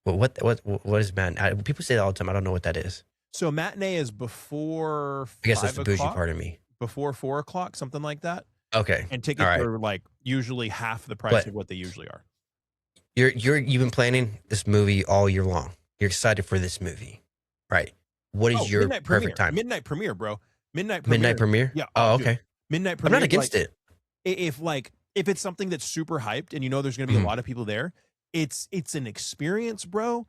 Well, what is matinee? People say that all the time. I don't know what that is. So matinee is before 5 I guess that's the bougie part of me. Before 4 o'clock, something like that. Okay. And tickets are like usually half the price of what they usually are. You've been planning this movie all year long. You're excited for this movie, right? What is your perfect time? Midnight premiere, bro. Midnight premiere. Yeah. Oh, okay. Dude, midnight premiere. I'm not against it. If it's something that's super hyped and there's going to be a lot of people there, it's an experience, bro.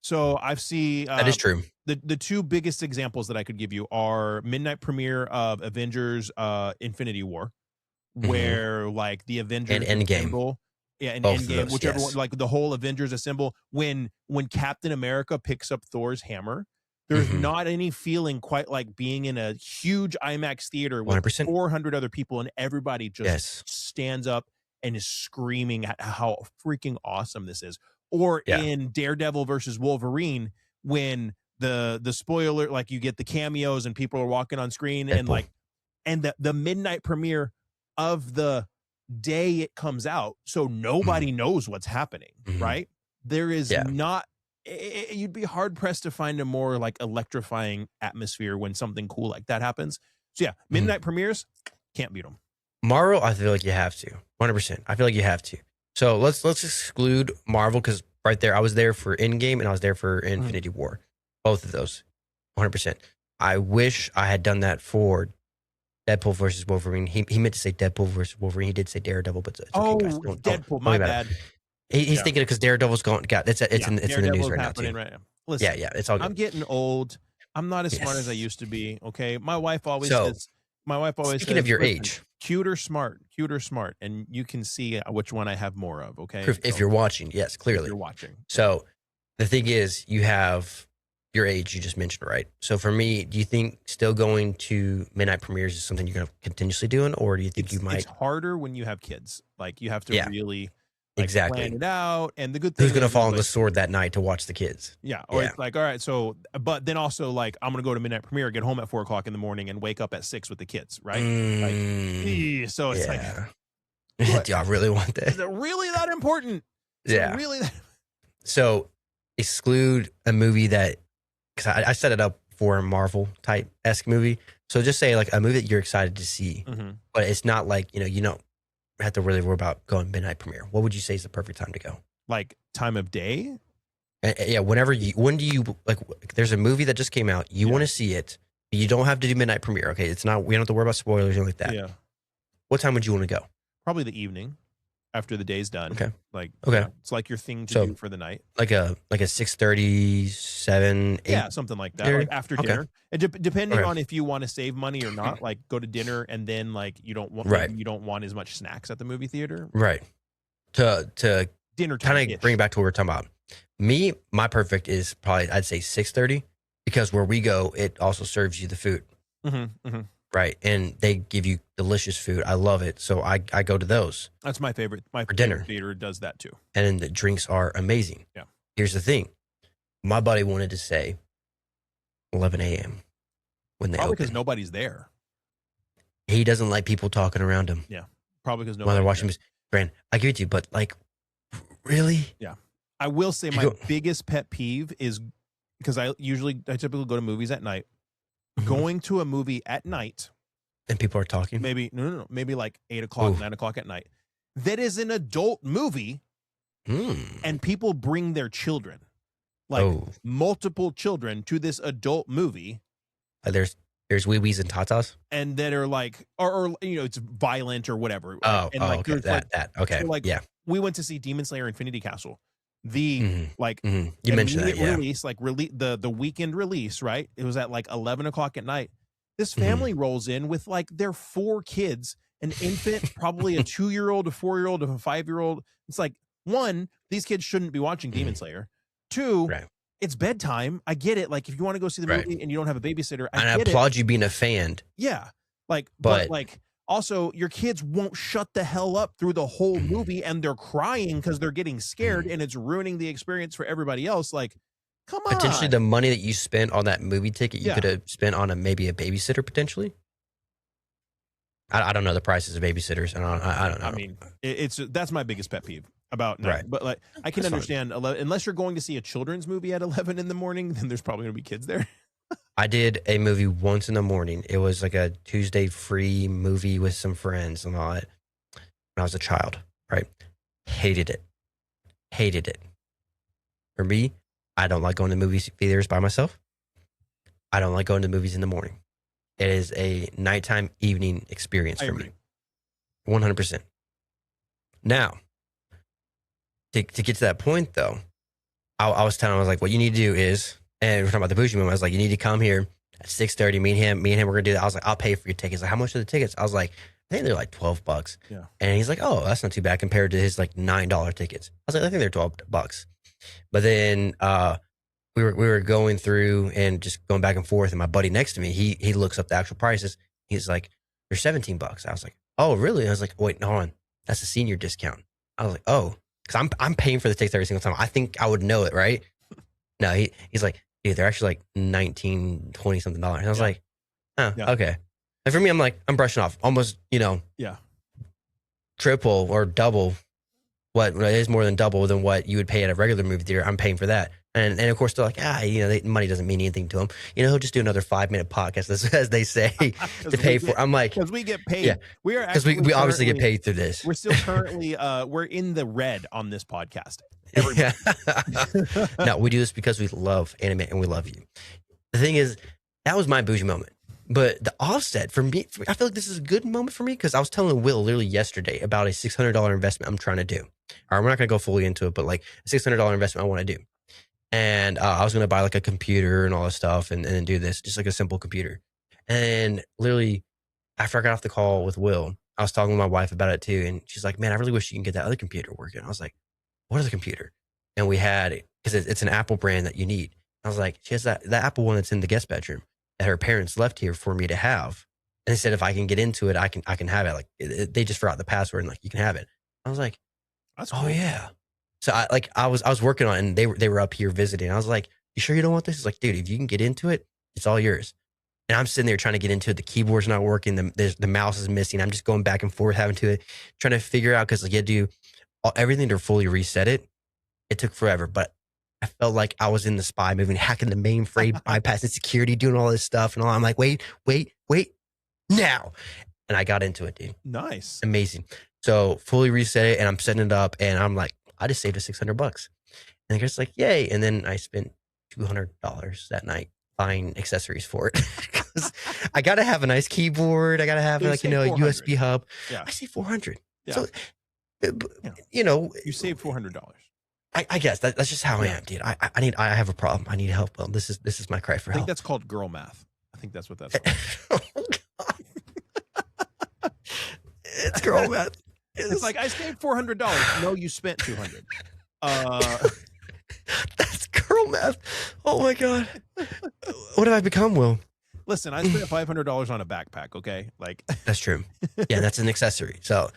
So I've seen that is true. The two biggest examples that I could give you are midnight premiere of Avengers Infinity War, where the Avengers and Endgame. Yeah, and Endgame, whichever one, the whole Avengers assemble. When Captain America picks up Thor's hammer, there's not any feeling quite like being in a huge IMAX theater with 100%. 400 other people and everybody just stands up and is screaming at how freaking awesome this is. Or in Daredevil versus Wolverine, when the spoiler, you get the cameos and people are walking on screen and the midnight premiere of the day it comes out, so nobody knows what's happening, right? There is not. You'd be hard pressed to find a more electrifying atmosphere when something cool like that happens. So midnight premieres, can't beat them. Marvel, I feel like you have to. 100%. I feel like you have to. So let's exclude Marvel because right there, I was there for Endgame and I was there for Infinity War. Both of those, 100%. I wish I had done that for Deadpool versus Wolverine. He meant to say Deadpool versus Wolverine. He did say Daredevil, but it's okay, guys. Deadpool, my bad. He's thinking it because Daredevil's gone. It's in the news right now too. Right now. Listen, it's all good. I'm getting old. I'm not as smart as I used to be. Okay, my wife always says. Speaking of your age, cute or smart, and you can see which one I have more of. Okay, if you're watching, yes, clearly if you're watching. So the thing is, you have your age you just mentioned, right? So for me, do you think still going to midnight premieres is something you're going to continuously doing, or do you think you might? It's harder when you have kids. You have to really exactly plan it out. And the good thing who's going to fall on the sword that night to watch the kids? Yeah. Or it's all right. So, but then also I'm going to go to midnight premiere, get home at 4 o'clock in the morning and wake up at 6 with the kids. Right. So it's do I really want that? Is it really that important? So exclude a movie that, because I set it up for a Marvel type-esque movie. So just say a movie that you're excited to see, but it's not you don't have to really worry about going midnight premiere. What would you say is the perfect time to go? Time of day? When do you there's a movie that just came out. You want to see it. But you don't have to do midnight premiere. Okay. It's not, we don't have to worry about spoilers or anything like that. Yeah. What time would you want to go? Probably the evening after the day's done. Okay. It's your thing to do for the night. Like a 6:30, 7, 8. Yeah, something like that. After dinner. And depending on if you want to save money or not, go to dinner and then you don't want as much snacks at the movie theater. Right. To dinner time. Kind of bring it back to what we're talking about. Me, my perfect is probably I'd say 6:30 because where we go, it also serves you the food. Right. And they give you delicious food. I love it. So I go to those. That's my favorite. My for dinner. favorite theater does that too. And then the drinks are amazing. Yeah. Here's the thing. My buddy wanted to say 11 a.m. when they Probably open. because nobody's there. He doesn't like people talking around him. Yeah. Probably because while they're watching his brand. I give it to you, but like, really? Yeah. I will say my biggest pet peeve is because I typically go to movies at night. Going to a movie at night. And people are talking? Maybe, no. Maybe like 8 o'clock, 9 o'clock at night. That is an adult movie. And people bring their children. Like multiple children to this adult movie. There's wee-wees and tatas? And that are like, or it's violent or whatever. Oh, and like, okay. That. Okay. So like, yeah. We went to see Demon Slayer Infinity Castle. You mentioned that, yeah. Release, like the weekend release, right? It was at like 11 o'clock at night. This family rolls in with like their 4 kids, an infant, probably a 2-year-old, a 4-year-old, a 5-year-old. It's like, 1, these kids shouldn't be watching Demon Slayer. 2, it's bedtime. I get it. Like if you want to go see the movie and you don't have a babysitter, I applaud you being a fan. Yeah. Like, but like, also, your kids won't shut the hell up through the whole movie, and they're crying because they're getting scared, and it's ruining the experience for everybody else. Like, come on. Potentially, the money that you spent on that movie ticket, you could have spent on maybe a babysitter potentially. I don't know the prices of babysitters. I don't know. I mean, that's my biggest pet peeve about night. But like, I can understand unless you're going to see a children's movie at 11 in the morning, then there's probably going to be kids there. I did a movie once in the morning. It was like a Tuesday free movie with some friends and all that. When I was a child, right? Hated it. For me, I don't like going to movie theaters by myself. I don't like going to movies in the morning. It is a nighttime evening experience for me. 100%. Now, to get to that point though, I was like, what you need to do is, and we're talking about the bougie moment. I was like, you need to come here at 6:30. Me and him, we're gonna do that. I was like, I'll pay for your tickets. Like, how much are the tickets? I was like, I think they're like $12. Yeah. And he's like, oh, that's not too bad compared to his like $9 tickets. I was like, I think they're $12. But then we were going through and just going back and forth. And my buddy next to me, he looks up the actual prices. He's like, they're $17. I was like, oh, really? I was like, wait, hold on, that's a senior discount. I was like, oh, because I'm paying for the tickets every single time. I think I would know it, right? No, he's like, dude, they're actually like $19, $20 something. And I was like, oh, okay. And for me, I'm like, I'm brushing off almost, triple or double what is more than double than what you would pay at a regular movie theater. I'm paying for that. And of course, they're like, money doesn't mean anything to them. He'll just do another 5-minute podcast, as they say, to pay for. I'm like, because we get paid. Yeah. We are because we obviously get paid through this. We're still currently we're in the red on this podcast. Yeah. No, we do this because we love anime and we love you. The thing is, that was my bougie moment. But the offset for me, I feel like this is a good moment for me because I was telling Will literally yesterday about a $600 investment I'm trying to do. All right, we're not going to go fully into it, but like a $600 investment I want to do. And I was going to buy like a computer and all this stuff and then do this, just like a simple computer. And literally, after I got off the call with Will, I was talking with my wife about it too. And she's like, man, I really wish you can get that other computer working. I was like, what other computer? And we had it because it's an Apple brand that you need. I was like, she has that Apple one that's in the guest bedroom that her parents left here for me to have. And they said, if I can get into it, I can have it. Like they just forgot the password and like, you can have it. I was like, that's cool. Oh yeah. So I was working on it and they were up here visiting. I was like, you sure you don't want this? It's like, dude, if you can get into it, it's all yours. And I'm sitting there trying to get into it. The keyboard's not working. The mouse is missing. I'm just going back and forth having to trying to figure out because like you had to do everything to fully reset it. It took forever, but I felt like I was in the spy movie, hacking the mainframe, bypassing security, doing all this stuff and all. I'm like, wait, now. And I got into it, dude. Nice. Amazing. So fully reset it and I'm setting it up and I'm like, I just saved us $600. And the guy's like, yay. And then I spent $200 that night buying accessories for it. Because I got to have a nice keyboard. I got to have a USB hub. Yeah. I saved $400. Yeah. So, you saved $400. I guess that's just how I am, dude. I have a problem. I need help. Well, this is my cry for help. I think that's called girl math. I think that's what that's called. Oh, God. It's girl math. It's like I saved $400. No, you spent $200. That's girl math. Oh my God. What have I become, Will? Listen, I spent $500 on a backpack. Okay, like That's true. Yeah, that's an accessory. So,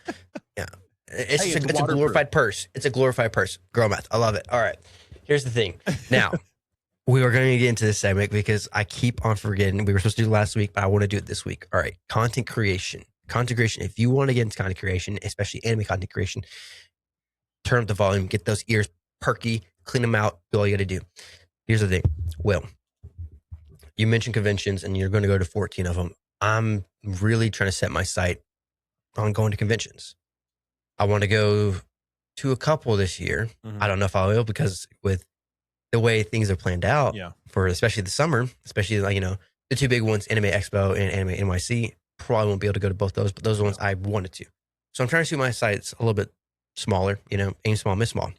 yeah, it's Hey, just it's it's a waterproof. glorified purse. It's a glorified purse. Girl math. I love it. All right. Here's the thing. Now, we were going to get into this segment because I keep on forgetting. We were supposed to do it last week, but I want to do it this week. All right. Content creation. Content creation. If you want to get into content creation, especially anime content creation, turn up the volume, get those ears perky, clean them out, do all you got to do. Here's the thing. Will, you mentioned conventions and you're going to go to 14 of them. I'm really trying to set my sight on going to conventions. I want to go to a couple this year. I don't know if I will because with the way things are planned out for especially the summer, especially like, the two big ones, Anime Expo and Anime NYC, probably won't be able to go to both those, but those are the ones I wanted to. So I'm trying to shoot my sights a little bit smaller, aim small, miss small.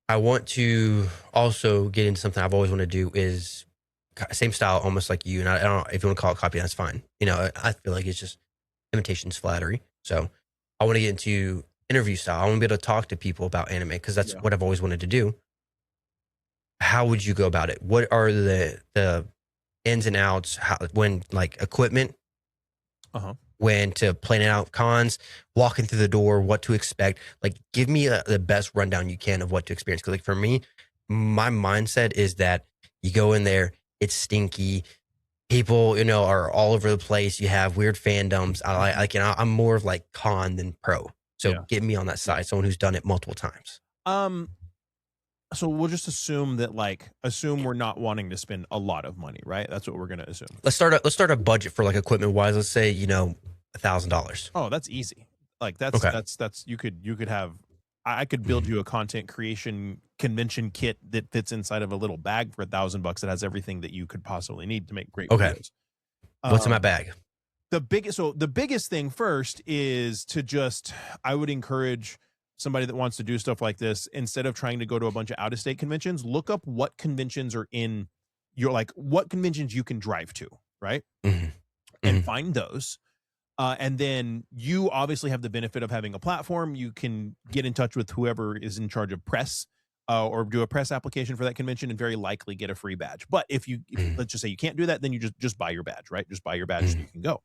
I want to also get into something I've always wanted to do is same style, almost like you. And I don't know if you want to call it copy, that's fine. I feel like it's just imitation's flattery. So I want to get into interview style. I want to be able to talk to people about anime because that's what I've always wanted to do. How would you go about it? What are the ins and outs? When like equipment, when to plan out cons, walking through the door, what to expect. Like, give me the best rundown you can of what to experience. Because like for me, my mindset is that you go in there, it's stinky. People, are all over the place. You have weird fandoms. I'm more of like con than pro. So get me on that side, someone who's done it multiple times. So we'll just assume that we're not wanting to spend a lot of money, right? That's what we're going to assume. Let's start a budget for like equipment wise. Let's say, $1,000. Oh, that's easy. Like that's you could have, I could build you a content creation convention kit that fits inside of a little bag for $1,000 that has everything that you could possibly need to make great videos. What's in my bag? The biggest thing first is I would encourage somebody that wants to do stuff like this, instead of trying to go to a bunch of out-of-state conventions, look up what conventions are in what conventions you can drive to, right? And find those. And then you obviously have the benefit of having a platform. You can get in touch with whoever is in charge of press, or do a press application for that convention and very likely get a free badge. But if let's just say you can't do that, then you just buy your badge, right? Just buy your badge so you can go.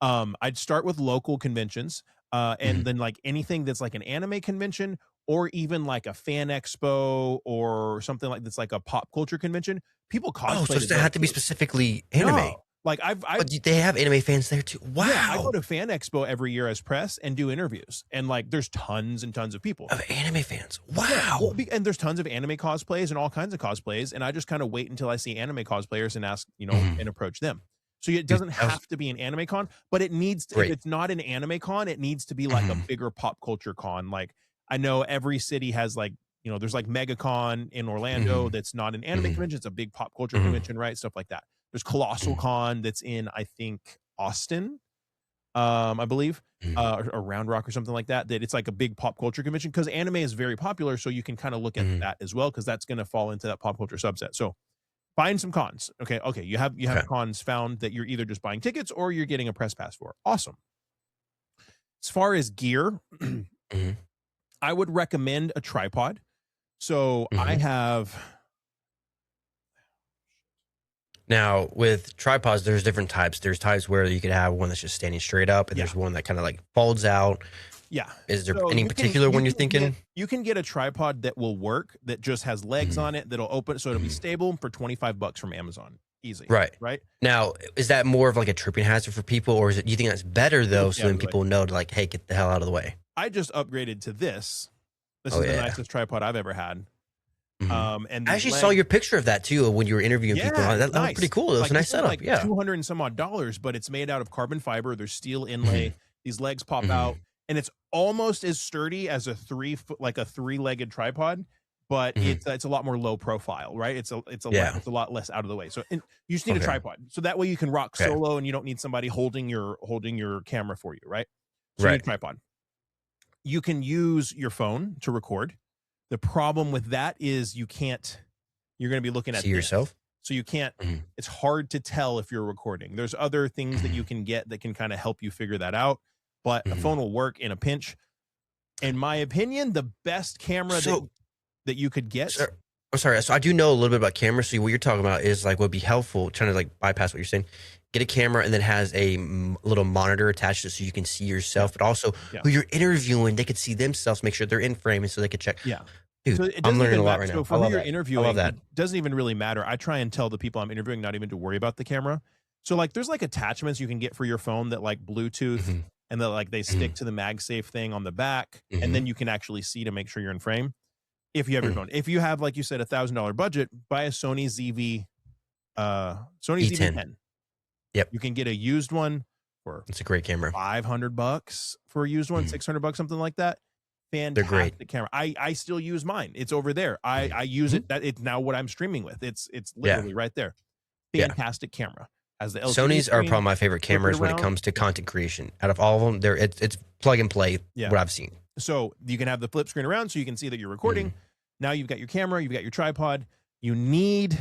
I'd start with local conventions, and then like anything that's like an anime convention, or even like a fan expo or something like that's like a pop culture convention. People cosplay. Oh, so does it have to be specifically anime? No. Like but they have anime fans there too. Wow. Yeah, I go to Fan Expo every year as press and do interviews, and like there's tons and tons of people of anime fans. Wow. Yeah, well, and there's tons of anime cosplays and all kinds of cosplays, and I just kind of wait until I see anime cosplayers and ask, and approach them. So it doesn't have to be an anime con, but it needs to, if it's not an anime con, it needs to be like a bigger pop culture con. Like I know every city has like, there's like MegaCon in Orlando that's not an anime convention, it's a big pop culture convention, right? Stuff like that. There's Colossal Con that's in, I think, Austin, I believe, or Round Rock or something like that. That it's like a big pop culture convention because anime is very popular. So you can kind of look at that as well, because that's going to fall into that pop culture subset. So find some cons. Okay. You have cons found that you're either just buying tickets or you're getting a press pass for. Awesome. As far as gear, I would recommend a tripod. So I have. Now, with tripods, there's different types. There's types where you could have one that's just standing straight up, and there's one that kind of like folds out. Yeah. Is there any particular one you're thinking? You can get a tripod that will work, that just has legs on it, that'll open, so it'll be stable, for $25 from Amazon. Easy. Right. Right. Now, is that more of like a tripping hazard for people, or do you think that's better though, so then people know to like, hey, get the hell out of the way? I just upgraded to this. This is the nicest tripod I've ever had. And I actually saw your picture of that too when you were interviewing people. That was pretty cool. It was a nice setup. Like $200 and some odd, but it's made out of carbon fiber. There's steel inlay. These legs pop out, and it's almost as sturdy as a 3-legged tripod, but it's a lot more low profile, right? It's a lot less out of the way. So you just need a tripod, so that way you can rock solo, and you don't need somebody holding your camera for you, right? So you need a tripod. You can use your phone to record. The problem with that is you're going to be looking at yourself. So you can't, it's hard to tell if you're recording. There's other things that you can get that can kind of help you figure that out, but a phone will work in a pinch. In my opinion, the best camera that you could get. I'm sorry. So I do know a little bit about cameras. So what you're talking about is like would be helpful, trying to like bypass what you're saying. Get a camera and then has a little monitor attached to it so you can see yourself, but also who you're interviewing. They could see themselves, make sure they're in frame, and so they could check. Yeah. Dude, So it I'm doesn't learning a even lot matter. right So now. I for who love you're that. I love interviewing, that. it doesn't even really matter. I try and tell the people I'm interviewing not even to worry about the camera. So like there's like attachments you can get for your phone that like Bluetooth hmm and that like they stick to the MagSafe thing on the back, and then you can actually see to make sure you're in frame. If you have your phone, if you have, like you said, $1,000 budget, buy a Sony E10. ZV-10. Yep, You can get a used one for it's a great camera. $500 for a used one, $600, something like that. They're great. Fantastic camera. I still use mine. It's over there. I use it. That it's now what I'm streaming with. It's Yeah, literally right there. yeah. Fantastic camera. Has the LCD Sony's are screen. probably my favorite Flip it cameras when it around. comes to content creation. Out of all of them, it's plug and play. Yeah. What I've seen. So you can have the flip screen around so you can see that you're recording. Now you've got your camera, you've got your tripod. You need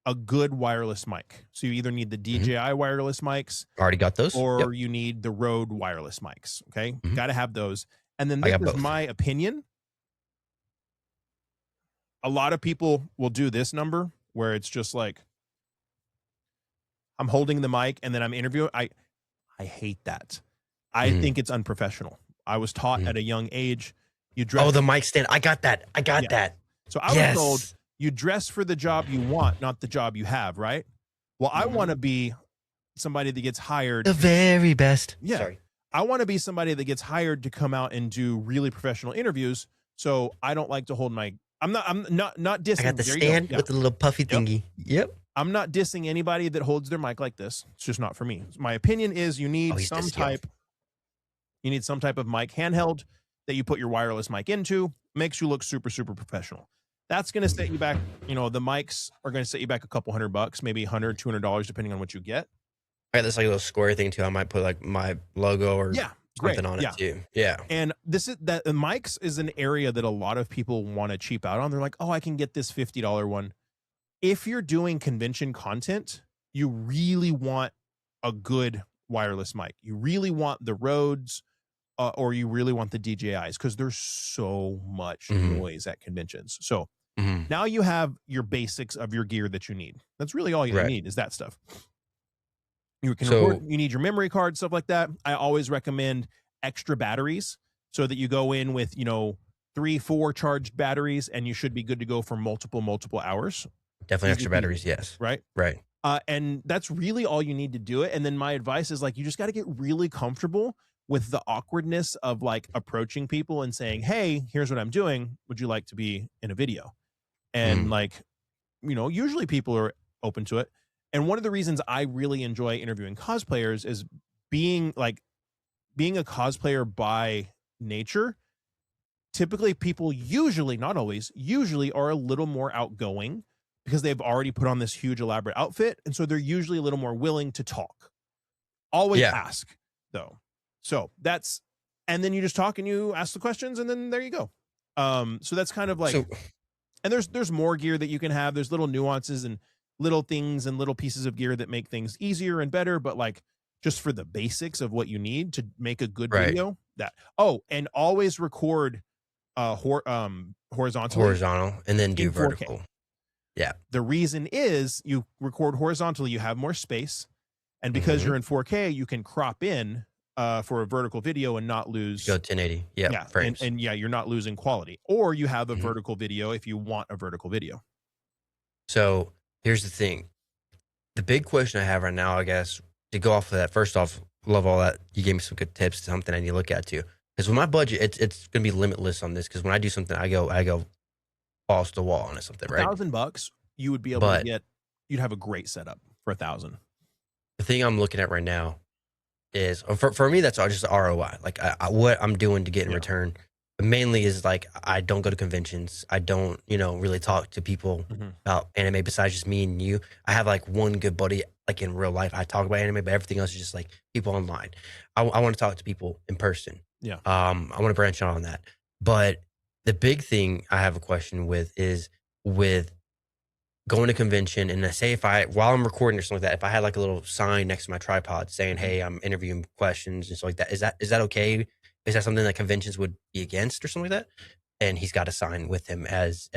a good wireless mic. So you either need the DJI wireless mics, Already got those. or you need the Rode wireless mics. Okay. Got to have those. And then I this got is both. my opinion. A lot of people will do this number where it's just like, I'm holding the mic and then I'm interviewing. I hate that. I think it's unprofessional. I was taught at a young age, you dress. Oh, the mic stand. I got that. I got that. So I was told you dress for the job you want, not the job you have, right? Well, I want to be somebody that gets hired. The very best. Yeah. Sorry. I want to be somebody that gets hired to come out and do really professional interviews. So I don't like to hold my, I'm not dissing. I got the There you stand go. with the little puffy thingy. Yep. I'm not dissing anybody that holds their mic like this. It's just not for me. My opinion is you need some type of mic handheld that you put your wireless mic into, makes you look super, super professional. That's going to set you back. You know, the mics are going to set you back a couple $100, maybe $100, $200, depending on what you get. I got this like little square thing too. I might put like my logo or something on it too. Yeah. And this is that the mics is an area that a lot of people want to cheap out on. They're like, oh, I can get this $50 one. If you're doing convention content, you really want a good wireless mic. You really want the Rhodes, or you really want the DJIs, because there's so much noise at conventions. So now you have your basics of your gear that you need. That's really all you need is that stuff. You can record, you need your memory card, stuff like that. I always recommend extra batteries so that you go in with, 3-4 charged batteries, and you should be good to go for multiple hours. Definitely extra batteries. Yes. Right. And that's really all you need to do it. And then my advice is like, you just got to get really comfortable with the awkwardness of like approaching people and saying, hey, here's what I'm doing. Would you like to be in a video? And like, usually people are open to it. And one of the reasons I really enjoy interviewing cosplayers is being a cosplayer by nature. Typically people usually, not always, usually are a little more outgoing because they've already put on this huge elaborate outfit. And so they're usually a little more willing to talk. Always ask though. So and then you just talk and you ask the questions and then there you go. So that's kind of like, and there's more gear that you can have. There's little nuances and little things and little pieces of gear that make things easier and better. But like just for the basics of what you need to make a good video and always record horizontal and then do 4K. vertical. Yeah. The reason is you record horizontally, you have more space. And because you're in 4K, you can crop in for a vertical video and not lose. Go 1080. Yeah. Frames. And you're not losing quality. Or you have a vertical video if you want a vertical video. So here's the thing. The big question I have right now, I guess, to go off of that, first off, love all that. You gave me some good tips, something I need to look at too. Because with my budget, it's going to be limitless on this. Because when I do something, I go balls to the wall on something, right? $1,000, you would be able to get, you'd have a great setup for $1,000. The thing I'm looking at right now is, for me, that's all just the ROI. Like what I'm doing to get in return. But mainly is like, I don't go to conventions. I don't, really talk to people about anime besides just me and you. I have like one good buddy, like in real life. I talk about anime, but everything else is just like people online. I want to talk to people in person. Yeah. I want to branch out on that. But the big thing I have a question with is with going to convention, and I say while I'm recording or something like that, if I had like a little sign next to my tripod saying, hey, I'm interviewing questions and stuff like that, is that okay? Is that something that conventions would be against or something like that? And he's got a sign with him as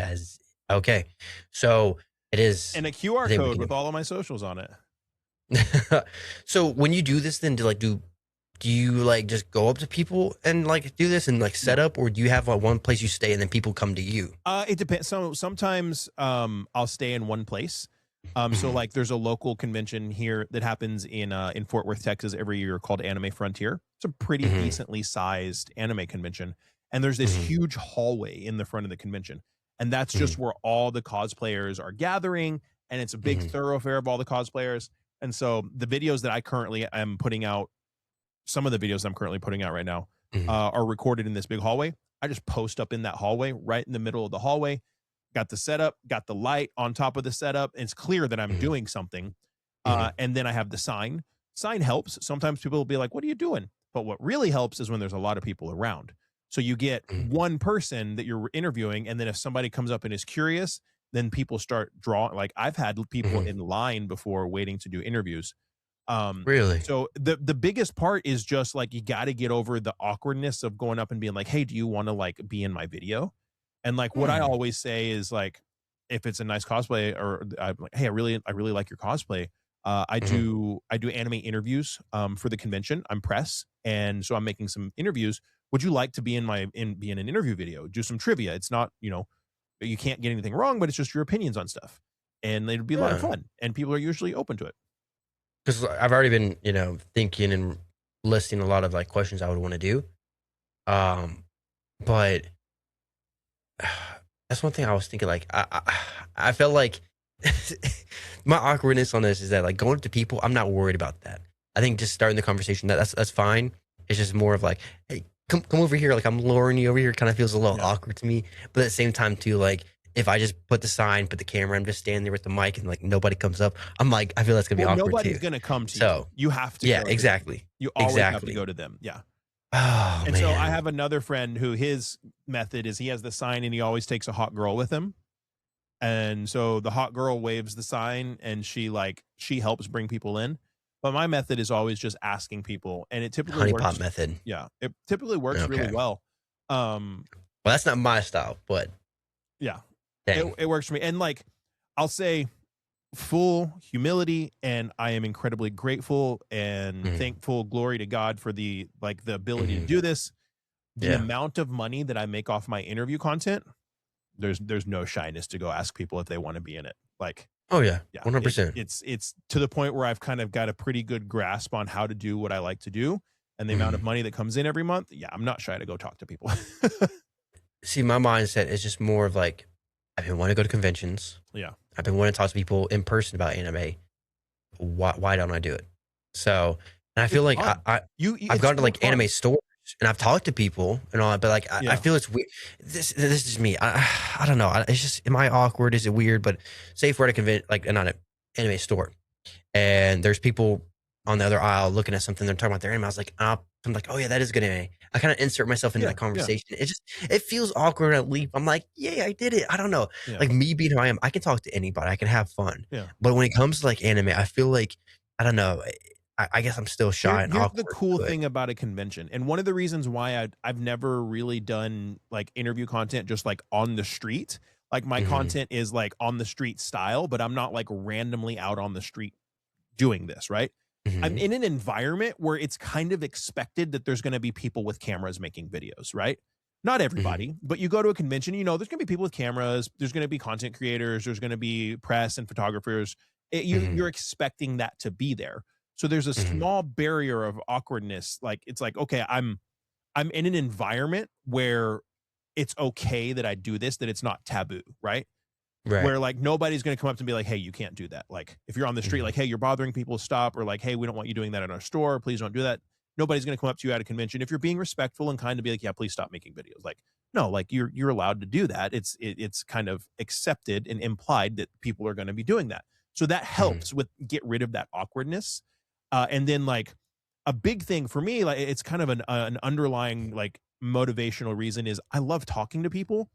Okay. So it is, And a I QR think we code with can. all of my socials on it. So when you do this, then do you like just go up to people and like do this and like set No. up, or do you have like one place you stay and then people come to you? It depends. So sometimes I'll stay in one place. So Mhm, like there's a local convention here that happens in Fort Worth, Texas every year called Anime Frontier. It's a pretty mhm, decently sized anime convention. And there's this mhm, huge hallway in the front of the convention. And that's mhm, just where all the cosplayers are gathering. And it's a big mhm, thoroughfare of all the cosplayers. And so the videos that I currently am putting out, some of the videos I'm currently putting out right now, mhm, are recorded in this big hallway. I just post up in that hallway, right in the middle of the hallway. Got the setup, got the light on top of the setup. It's clear that I'm mhm, doing something. mhm, And then I have the sign. Sign helps. Sometimes people will be like, "What are you doing?" But what really helps is when there's a lot of people around. So you get mhm, one person that you're interviewing, and then if somebody comes up and is curious, then people start drawing. Like I've had people mhm. in line before waiting to do interviews. Really? So the biggest part is just like you got to get over the awkwardness of going up and being like, "Hey, do you want to like be in my video?" And like what I Hmm. always say is like, if it's a nice cosplay, or I'm like, "Hey, I really like your cosplay." I Mhm, do anime interviews for the convention. I'm press, and so I'm making some interviews. Would you like to be in be in an interview video? Do some trivia. It's not, you can't get anything wrong, but it's just your opinions on stuff, and it'd be a lot of yeah. fun. And people are usually open to it. Because I've already been, thinking and listing a lot of like questions I would want to do. But that's one thing I was thinking. Like, I felt like my awkwardness on this is that like going up to people, I'm not worried about that. I think just starting the conversation that's fine. It's just more of like, hey, come over here. Like I'm luring you over here. Kind of feels a little Yeah. awkward to me. But at the same time, too, like if I just put the sign, put the camera, I'm just standing there with the mic, and like nobody comes up. I'm like, I feel that's gonna be Well, awkward too. nobody's gonna come to you. So You have to yeah, go to them. exactly, You always have to exactly. go to them. Yeah. Oh And so I man. have another friend who his method is he has the sign and he always takes a hot girl with him. And so the hot girl waves the sign and she helps bring people in. But my method is always just asking people, and it typically Honeypot works. method. Yeah, it typically works really Okay. well. Um, Well, that's not my style, but yeah, it dang. it works for me. And like I'll say full humility, and I am incredibly grateful and Mhm, thankful, glory to God for the ability to mhm. do this. The Yeah. amount of money that I make off my interview content, there's no shyness to go ask people if they want to be in it. Like, Oh, yeah. yeah, 100%. it's to the point where I've kind of got a pretty good grasp on how to do what I like to do, and the amount of Mhm. money that comes in every month. Yeah, I'm not shy to go talk to people. See, my mindset is just more of like, I've been wanting to go to conventions. Yeah, I've been wanting to talk to people in person about anime. Why don't I do it? So, and I feel it's like fun. I've It's gone to so like anime fun. stores and I've talked to people and all that, but like I Yeah. feel it's weird. This is me. I don't know. It's just, am I awkward? Is it weird? But say if we're at a like not an anime store, and there's people on the other aisle looking at something, they're talking about their anime. I was like, I'm like, oh yeah, that is good anime. I kind of insert myself into Yeah. that Yeah. conversation. It feels awkward at leap. I'm like, yeah, I did it. I don't know. Yeah. Like me being who I am, I can talk to anybody. I can have fun. Yeah. But when it comes to like anime, I feel like I don't know. I guess I'm still shy and Here's the awkward cool to it. thing about a convention, and one of the reasons why I've never really done like interview content just like on the street. Like my Hmm. content is like on the street style, but I'm not like randomly out on the street doing this, right? I'm Hmm. in an environment where it's kind of expected that there's going to be people with cameras making videos, right? Not Hmm. everybody, but you go to a convention, there's going to be people with cameras, there's going to be content creators, there's going to be press and photographers. You're Hmm. expecting that to be there. So there's a Hmm. small barrier of awkwardness. Like it's like, okay, I'm in an environment where it's okay that I do this, that it's not taboo, right? Right. Where like nobody's going to come up to me like, hey, you can't do that. Like if you're on the street, Hmm. like, hey, you're bothering people, stop. Or like, hey, we don't want you doing that in our store, please don't do that. Nobody's going to come up to you at a convention if you're being respectful and kind of be like, yeah, please stop making videos. Like, no, like you're allowed to do that. It's kind of accepted and implied that people are going to be doing that. So that Hmm. helps with get rid of that awkwardness. And then like a big thing for me, like it's kind of an underlying like motivational reason is I love talking to people,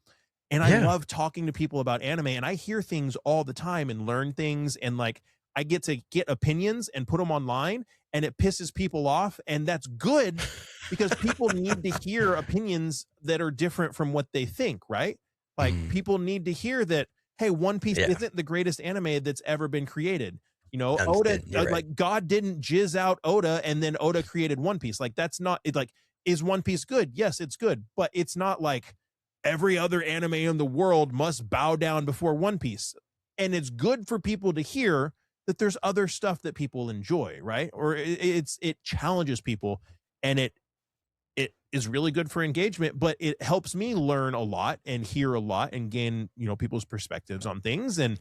and I Yeah. love talking to people about anime, and I hear things all the time and learn things, and like I get to get opinions and put them online, and it pisses people off, and that's good because people need to hear opinions that are different from what they think, right? Like Hmm. people need to hear that hey, One Piece Yeah. isn't the greatest anime that's ever been created. You know, Understood. Oda, You're right. like God didn't jizz out Oda and then Oda created One Piece. Like that's not it. Like, is One Piece good? Yes, it's good, but it's not like every other anime in the world must bow down before One Piece. And it's good for people to hear that there's other stuff that people enjoy, right? Or it challenges people, and it is really good for engagement, but it helps me learn a lot and hear a lot and gain, you know, people's perspectives on things. And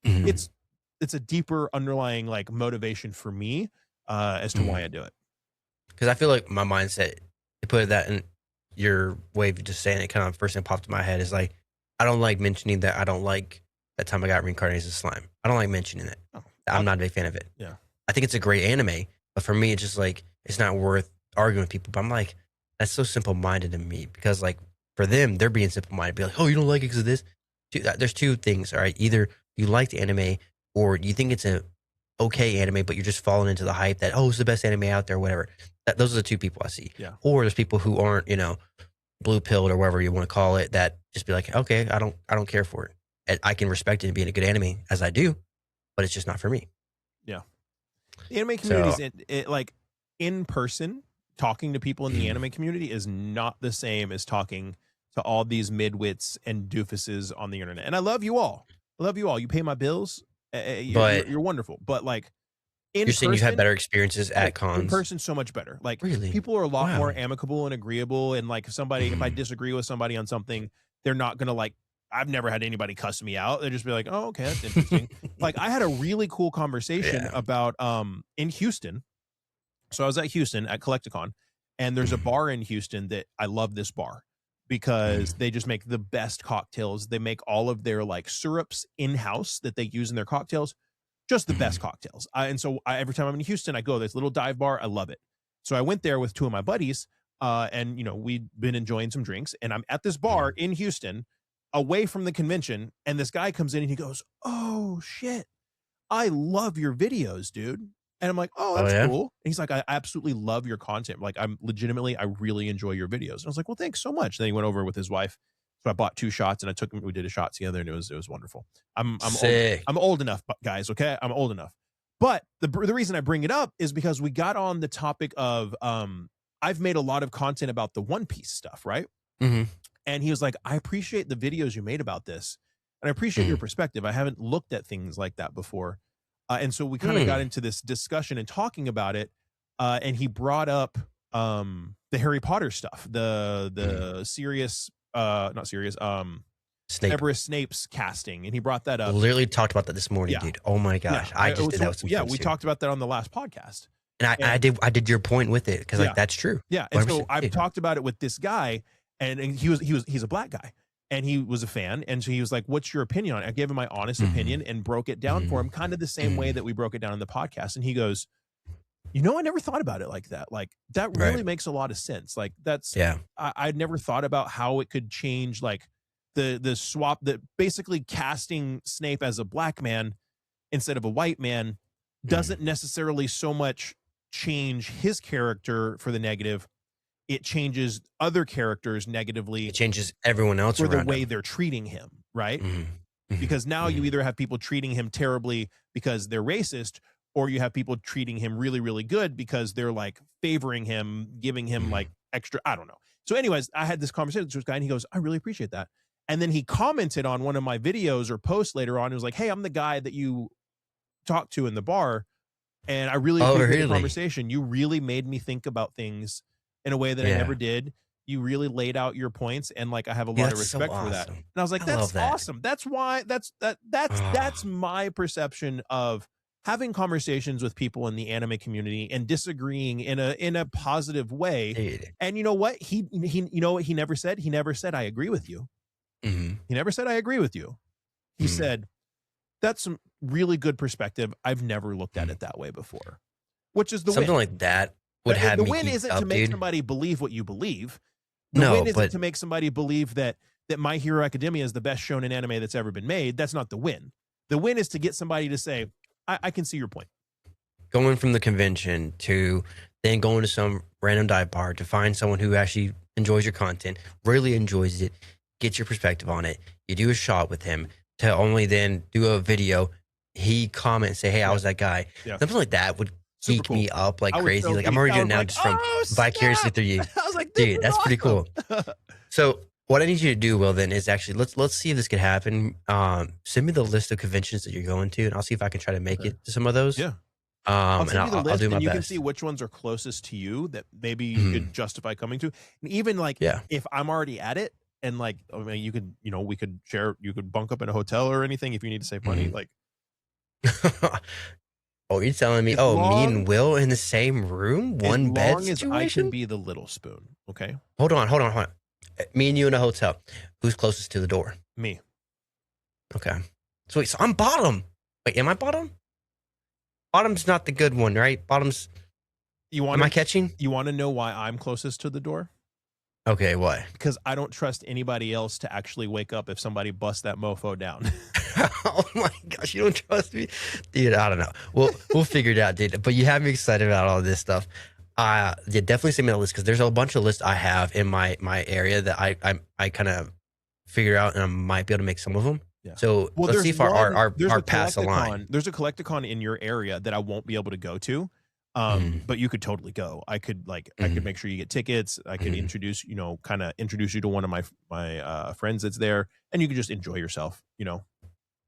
Mhm. it's a deeper underlying like motivation for me as to why I do it. Because I feel like my mindset, to put that in your way of just saying it, kind of first thing popped in my head is like, I don't like mentioning that I don't like that time I got reincarnated as a slime. I don't like mentioning it. Oh, I'm not a big fan of it. Yeah. I think it's a great anime, but for me, it's just like, it's not worth arguing with people. But I'm like, that's so simple minded to me because, like, for them, they're being simple minded. Be like, oh, you don't like it because of this? There's two things, all right? Either you like the anime or you think it's a okay anime, but you're just falling into the hype that, oh, it's the best anime out there, whatever. Those are the two people I see. Yeah. Or there's people who aren't, you know, blue pilled or whatever you want to call it, that just be like, okay, I don't care for it. And I can respect it and being a good anime as I do, but it's just not for me. Yeah. The anime community is like in person. Talking to people in the anime community is not the same as talking to all these midwits and doofuses on the internet. And I love you all. I love you all. You pay my bills. You're wonderful. But like in You're saying you've had better experiences at cons. In person, so much better. Like Really? people are a lot Wow. more amicable and agreeable. And like if I disagree with somebody on something, they're not gonna like. I've never had anybody cuss me out. They just be like, "Oh, okay, that's interesting." Like I had a really cool conversation about in Houston. So I was at Houston at Collecticon, and there's a bar in Houston that I love this bar because they just make the best cocktails. They make all of their like syrups in-house that they use in their cocktails, just the best cocktails. And so every time I'm in Houston, I go to this little dive bar. I love it. So I went there with two of my buddies, and you know, we'd been enjoying some drinks, and I'm at this bar in Houston away from the convention, and this guy comes in and he goes, "Oh shit, I love your videos, dude." And I'm like, "Oh, that's cool." And he's like, "I absolutely love your content. Like, I really enjoy your videos." And I was like, "Well, thanks so much." Then he went over with his wife. So I bought 2 shots and I took him, we did a shot together, and it was wonderful. I'm old enough, guys. Okay. I'm old enough. But the reason I bring it up is because we got on the topic of, I've made a lot of content about the One Piece stuff. Right. And he was like, "I appreciate the videos you made about this. And I appreciate your perspective. I haven't looked at things like that before." And so we kind of got into this discussion and talking about it. And he brought up the Harry Potter stuff, the Sirius, not Sirius, Severus Snape's casting. And he brought that up. Literally talked about that this morning, dude. Oh my gosh. I just did that with some friends we talked about that on the last podcast. And I did your point with it because like that's true. Yeah. And so I've talked about it with this guy, and he's a black guy. And he was a fan. And so he was like, "What's your opinion on it?" I gave him my honest opinion and broke it down for him, kind of the same way that we broke it down in the podcast. And he goes, "You know, I never thought about it like that. Like, that really makes a lot of sense. Like, that's, I'd never thought about how it could change, like, the swap, that basically casting Snape as a black man instead of a white man doesn't necessarily so much change his character for the negative. It changes other characters negatively. It changes everyone else for the around way him. they're treating him, right? Because now you either have people treating him terribly because they're racist, or you have people treating him really, really good because they're like favoring him, giving him like extra, I don't know. So anyways, I had this conversation with this guy and he goes, "I really appreciate that." And then he commented on one of my videos or posts later on. He was like, "Hey, I'm the guy that you talked to in the bar. And I really appreciate the conversation. You really made me think about things in a way that I never did. You really laid out your points, and like I have a lot of respect for that." And I was like, "That's awesome. That's why that's my perception of having conversations with people in the anime community and disagreeing in a positive way." Dude. And you know what? He you know what he never said? He never said, "I agree with you." He never said, "I agree with you." He said, "That's some really good perspective. I've never looked at it that way before." Which is the something win. Like that would have me. The win isn't to make somebody believe what you believe. The win isn't to make somebody believe that My Hero Academia is the best shonen anime that's ever been made. That's not the win. The win is to get somebody to say, I can see your point. Going from the convention to then going to some random dive bar to find someone who actually enjoys your content, really enjoys it, get your perspective on it. You do a shot with him. to only then do a video. He comments, say, "Hey, I was that guy." Yeah. Something like that would Super geek cool. me up like I was crazy. so Like I'm geeked. already I doing was now like, just from "Oh, vicariously snap!" through you, I was like, "This dude. is That's pretty awesome." cool. So what I need you to do, Will, then is actually let's see if this could happen. Send me the list of conventions that you're going to, and I'll see if I can try to make Okay. it to some of those. Yeah. I'll And send you the I'll do list, my and you can see best. which ones are closest to you that maybe you Mhm. could justify coming to. And even like Yeah. if I'm already at it, and like I mean, you could, we could share. You could bunk up in a hotel or anything if you need to save money. Mhm. Like Oh, you're telling me? as Oh, me long and Will in the same room, as one bed long as I can situation? be the little spoon. Okay, Hold on. Me and you in a hotel. Who's closest to the door? me. Okay. So wait, so I'm bottom. Wait, am I bottom? Bottom's not the good one, right? Bottom's. You want Am I catching? You want to know why I'm closest to the door? Okay, why? Because I don't trust anybody else to actually wake up if somebody busts that mofo down. Oh my gosh, you don't trust me, dude. I don't know. We'll figure it out, dude. But you have me excited about all this stuff. Yeah, definitely send me the list because there's a bunch of lists I have in my area that I kind of figure out, and I might be able to make some of them. Yeah. So Well, let's there's see if there's our a paths align. Collecticon. There's a Collecticon in your area that I won't be able to go to. Mhm. But you could totally go. I could Mhm. make sure you get tickets. I could Mhm. introduce, kind of introduce you to one of my friends that's there, and you could just enjoy yourself.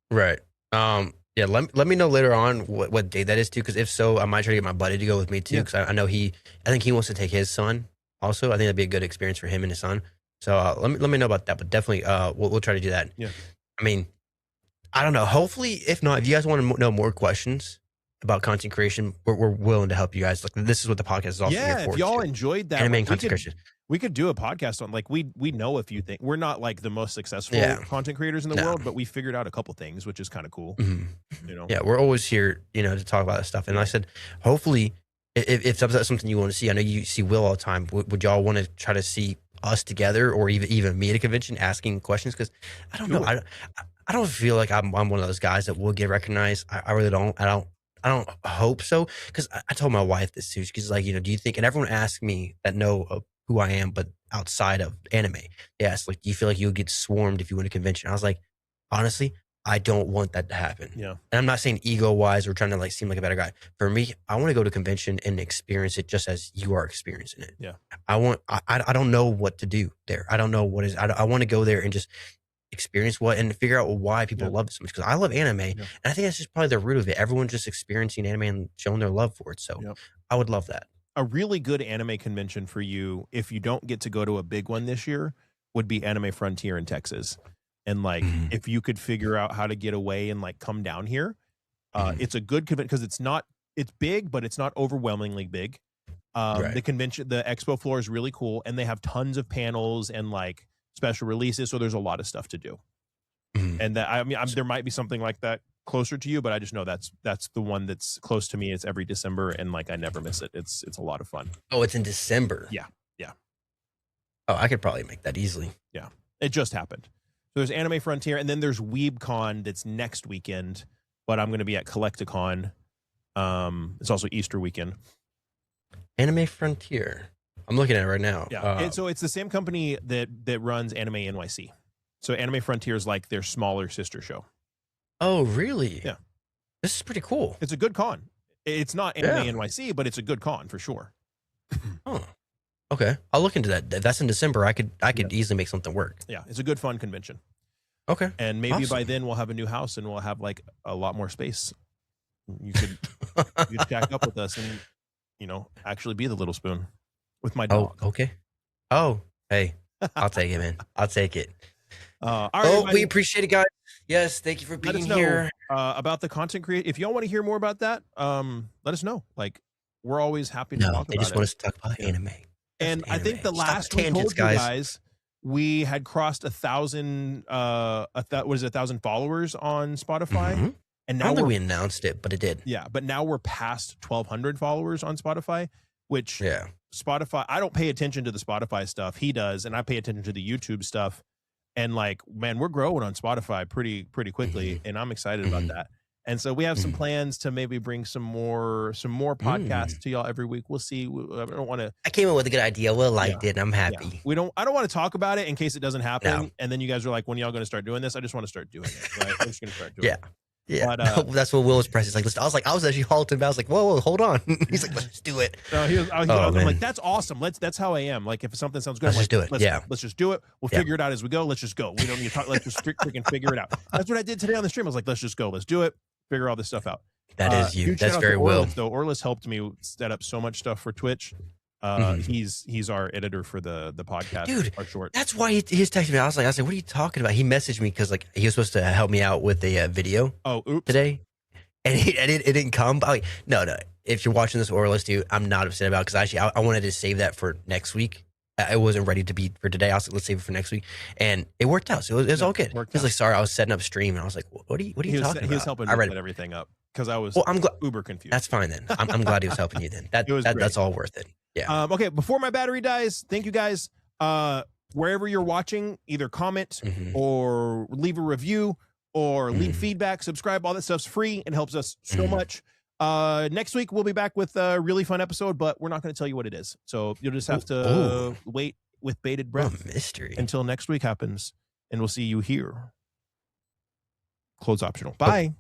Right. Yeah. Let me know later on what day that is too. Because if so, I might try to get my buddy to go with me too. Yeah. Because I know I think he wants to take his son also. I think that'd be a good experience for him and his son. So let me know about that. But definitely, we'll try to do that. Yeah. I mean, I don't know. Hopefully, if not, if you guys want to know more questions about content creation, we're willing to help you guys. Like this is what the podcast is also here Yeah, for. if y'all too. enjoyed that, Anime like, and content creation. we could do a podcast on like we know a few things. We're not like the most successful Yeah. content creators in the No. world, but we figured out a couple things, which is kind of cool. Mhm. You know. Yeah, we're always here, to talk about this stuff. And like I said, hopefully, if that's something you want to see, I know you see Will all the time. Would y'all want to try to see us together, or even me at a convention asking questions? Because I don't know, Sure. I don't feel like I'm one of those guys that will get recognized. I really don't. I don't hope so. Because I told my wife this too. She's like, do you think? And everyone asks me that know of who I am, but outside of anime, they ask like, do you feel like you'll get swarmed if you win a convention? I was like, honestly, I don't want that to happen. Yeah. And I'm not saying ego wise or trying to like seem like a better guy. For me, I want to go to a convention and experience it just as you are experiencing it. Yeah. I don't know what to do there. I don't know what is, I want to go there and just experience and figure out why people love it so much. Cause I love anime. And I think that's just probably the root of it. Everyone's just experiencing anime and showing their love for it. So I would love that. A really good anime convention for you, if you don't get to go to a big one this year, would be Anime Frontier in Texas. And like, if you could figure out how to get away and like come down here, it's a good convention because it's big, but it's not overwhelmingly big. The convention, the expo floor is really cool, and they have tons of panels and like special releases. So there's a lot of stuff to do. And that, there might be something like that closer to you, but I just know that's the one that's close to me. It's every December, and like I never miss it. It's a lot of fun. Oh, it's in December. Yeah. Oh, I could probably make that easily. Yeah, it just happened. So there's Anime Frontier, and then there's WeebCon that's next weekend, but I'm going to be at Collecticon. It's also Easter weekend. Anime Frontier. I'm looking at it right now. Yeah, so it's the same company that runs Anime NYC. So Anime Frontier is like their smaller sister show. Oh, really? Yeah. This is pretty cool. It's a good con. It's not Anime NYC, but it's a good con for sure. Oh, okay. I'll look into that. If that's in December, I could easily make something work. Yeah, it's a good fun convention. Okay. And maybe by then we'll have a new house and we'll have like a lot more space. You could jack up with us and actually be the little spoon with my dog. Oh, okay. Oh, hey, I'll take it, man. I'll take it. All right, we appreciate it, guys. Yes, thank you for being here. About the content creation. If y'all want to hear more about that, let us know. Like, we're always happy to talk about it. They just want us to talk about anime. And I think the last we told you guys, we had crossed 1,000. Was it 1,000 followers on Spotify? And now I don't think we announced it, but it did. Yeah, but now we're past 1,200 followers on Spotify, which Spotify. I don't pay attention to the Spotify stuff. He does, and I pay attention to the YouTube stuff. And like, man, we're growing on Spotify pretty quickly, and I'm excited about that. And so we have some plans to maybe bring some more podcasts to y'all every week. We'll see. I don't want to. I came up with a good idea. Will liked it, and I'm happy. I don't want to talk about it in case it doesn't happen. And then you guys are like, when y'all going to start doing this? I just want to start doing it. Right? I'm just going to start doing it. Yeah, but, that's what Will was pressing. Like, I was actually halted, but I was like, whoa, hold on. He's like, let's do it. I'm like, that's awesome. That's how I am. Like, if something sounds good, let's just do it. Let's just do it. We'll figure it out as we go. Let's just go. We don't need to talk. Let's just freaking figure it out. That's what I did today on the stream. I was like, let's just go. Let's do it. Figure all this stuff out. That is you. That's very Will. Though Orlis helped me set up so much stuff for Twitch. He's our editor for the podcast. Dude, our short. That's why he was texting me. I was like, what are you talking about? He messaged me because like he was supposed to help me out with a video. Today, and it didn't come. But no. If you're watching this Orlis, dude, I'm not upset about it because actually I wanted to save that for next week. I wasn't ready to be for today. I was like, let's save it for next week, and it worked out. So it was all good. He was like, sorry, I was setting up stream, and I was like, what are you talking about? He was helping me set everything up because I was uber confused. That's fine then. I'm glad he was helping you then. That's all worth it. Yeah. Okay. Before my battery dies, thank you guys. Wherever you're watching, either comment or leave a review or leave feedback, subscribe. All that stuff's free and helps us so much. Next week we'll be back with a really fun episode, but we're not going to tell you what it is. So you'll just have to wait with bated breath mystery until next week happens, and we'll see you here. Close optional. Bye.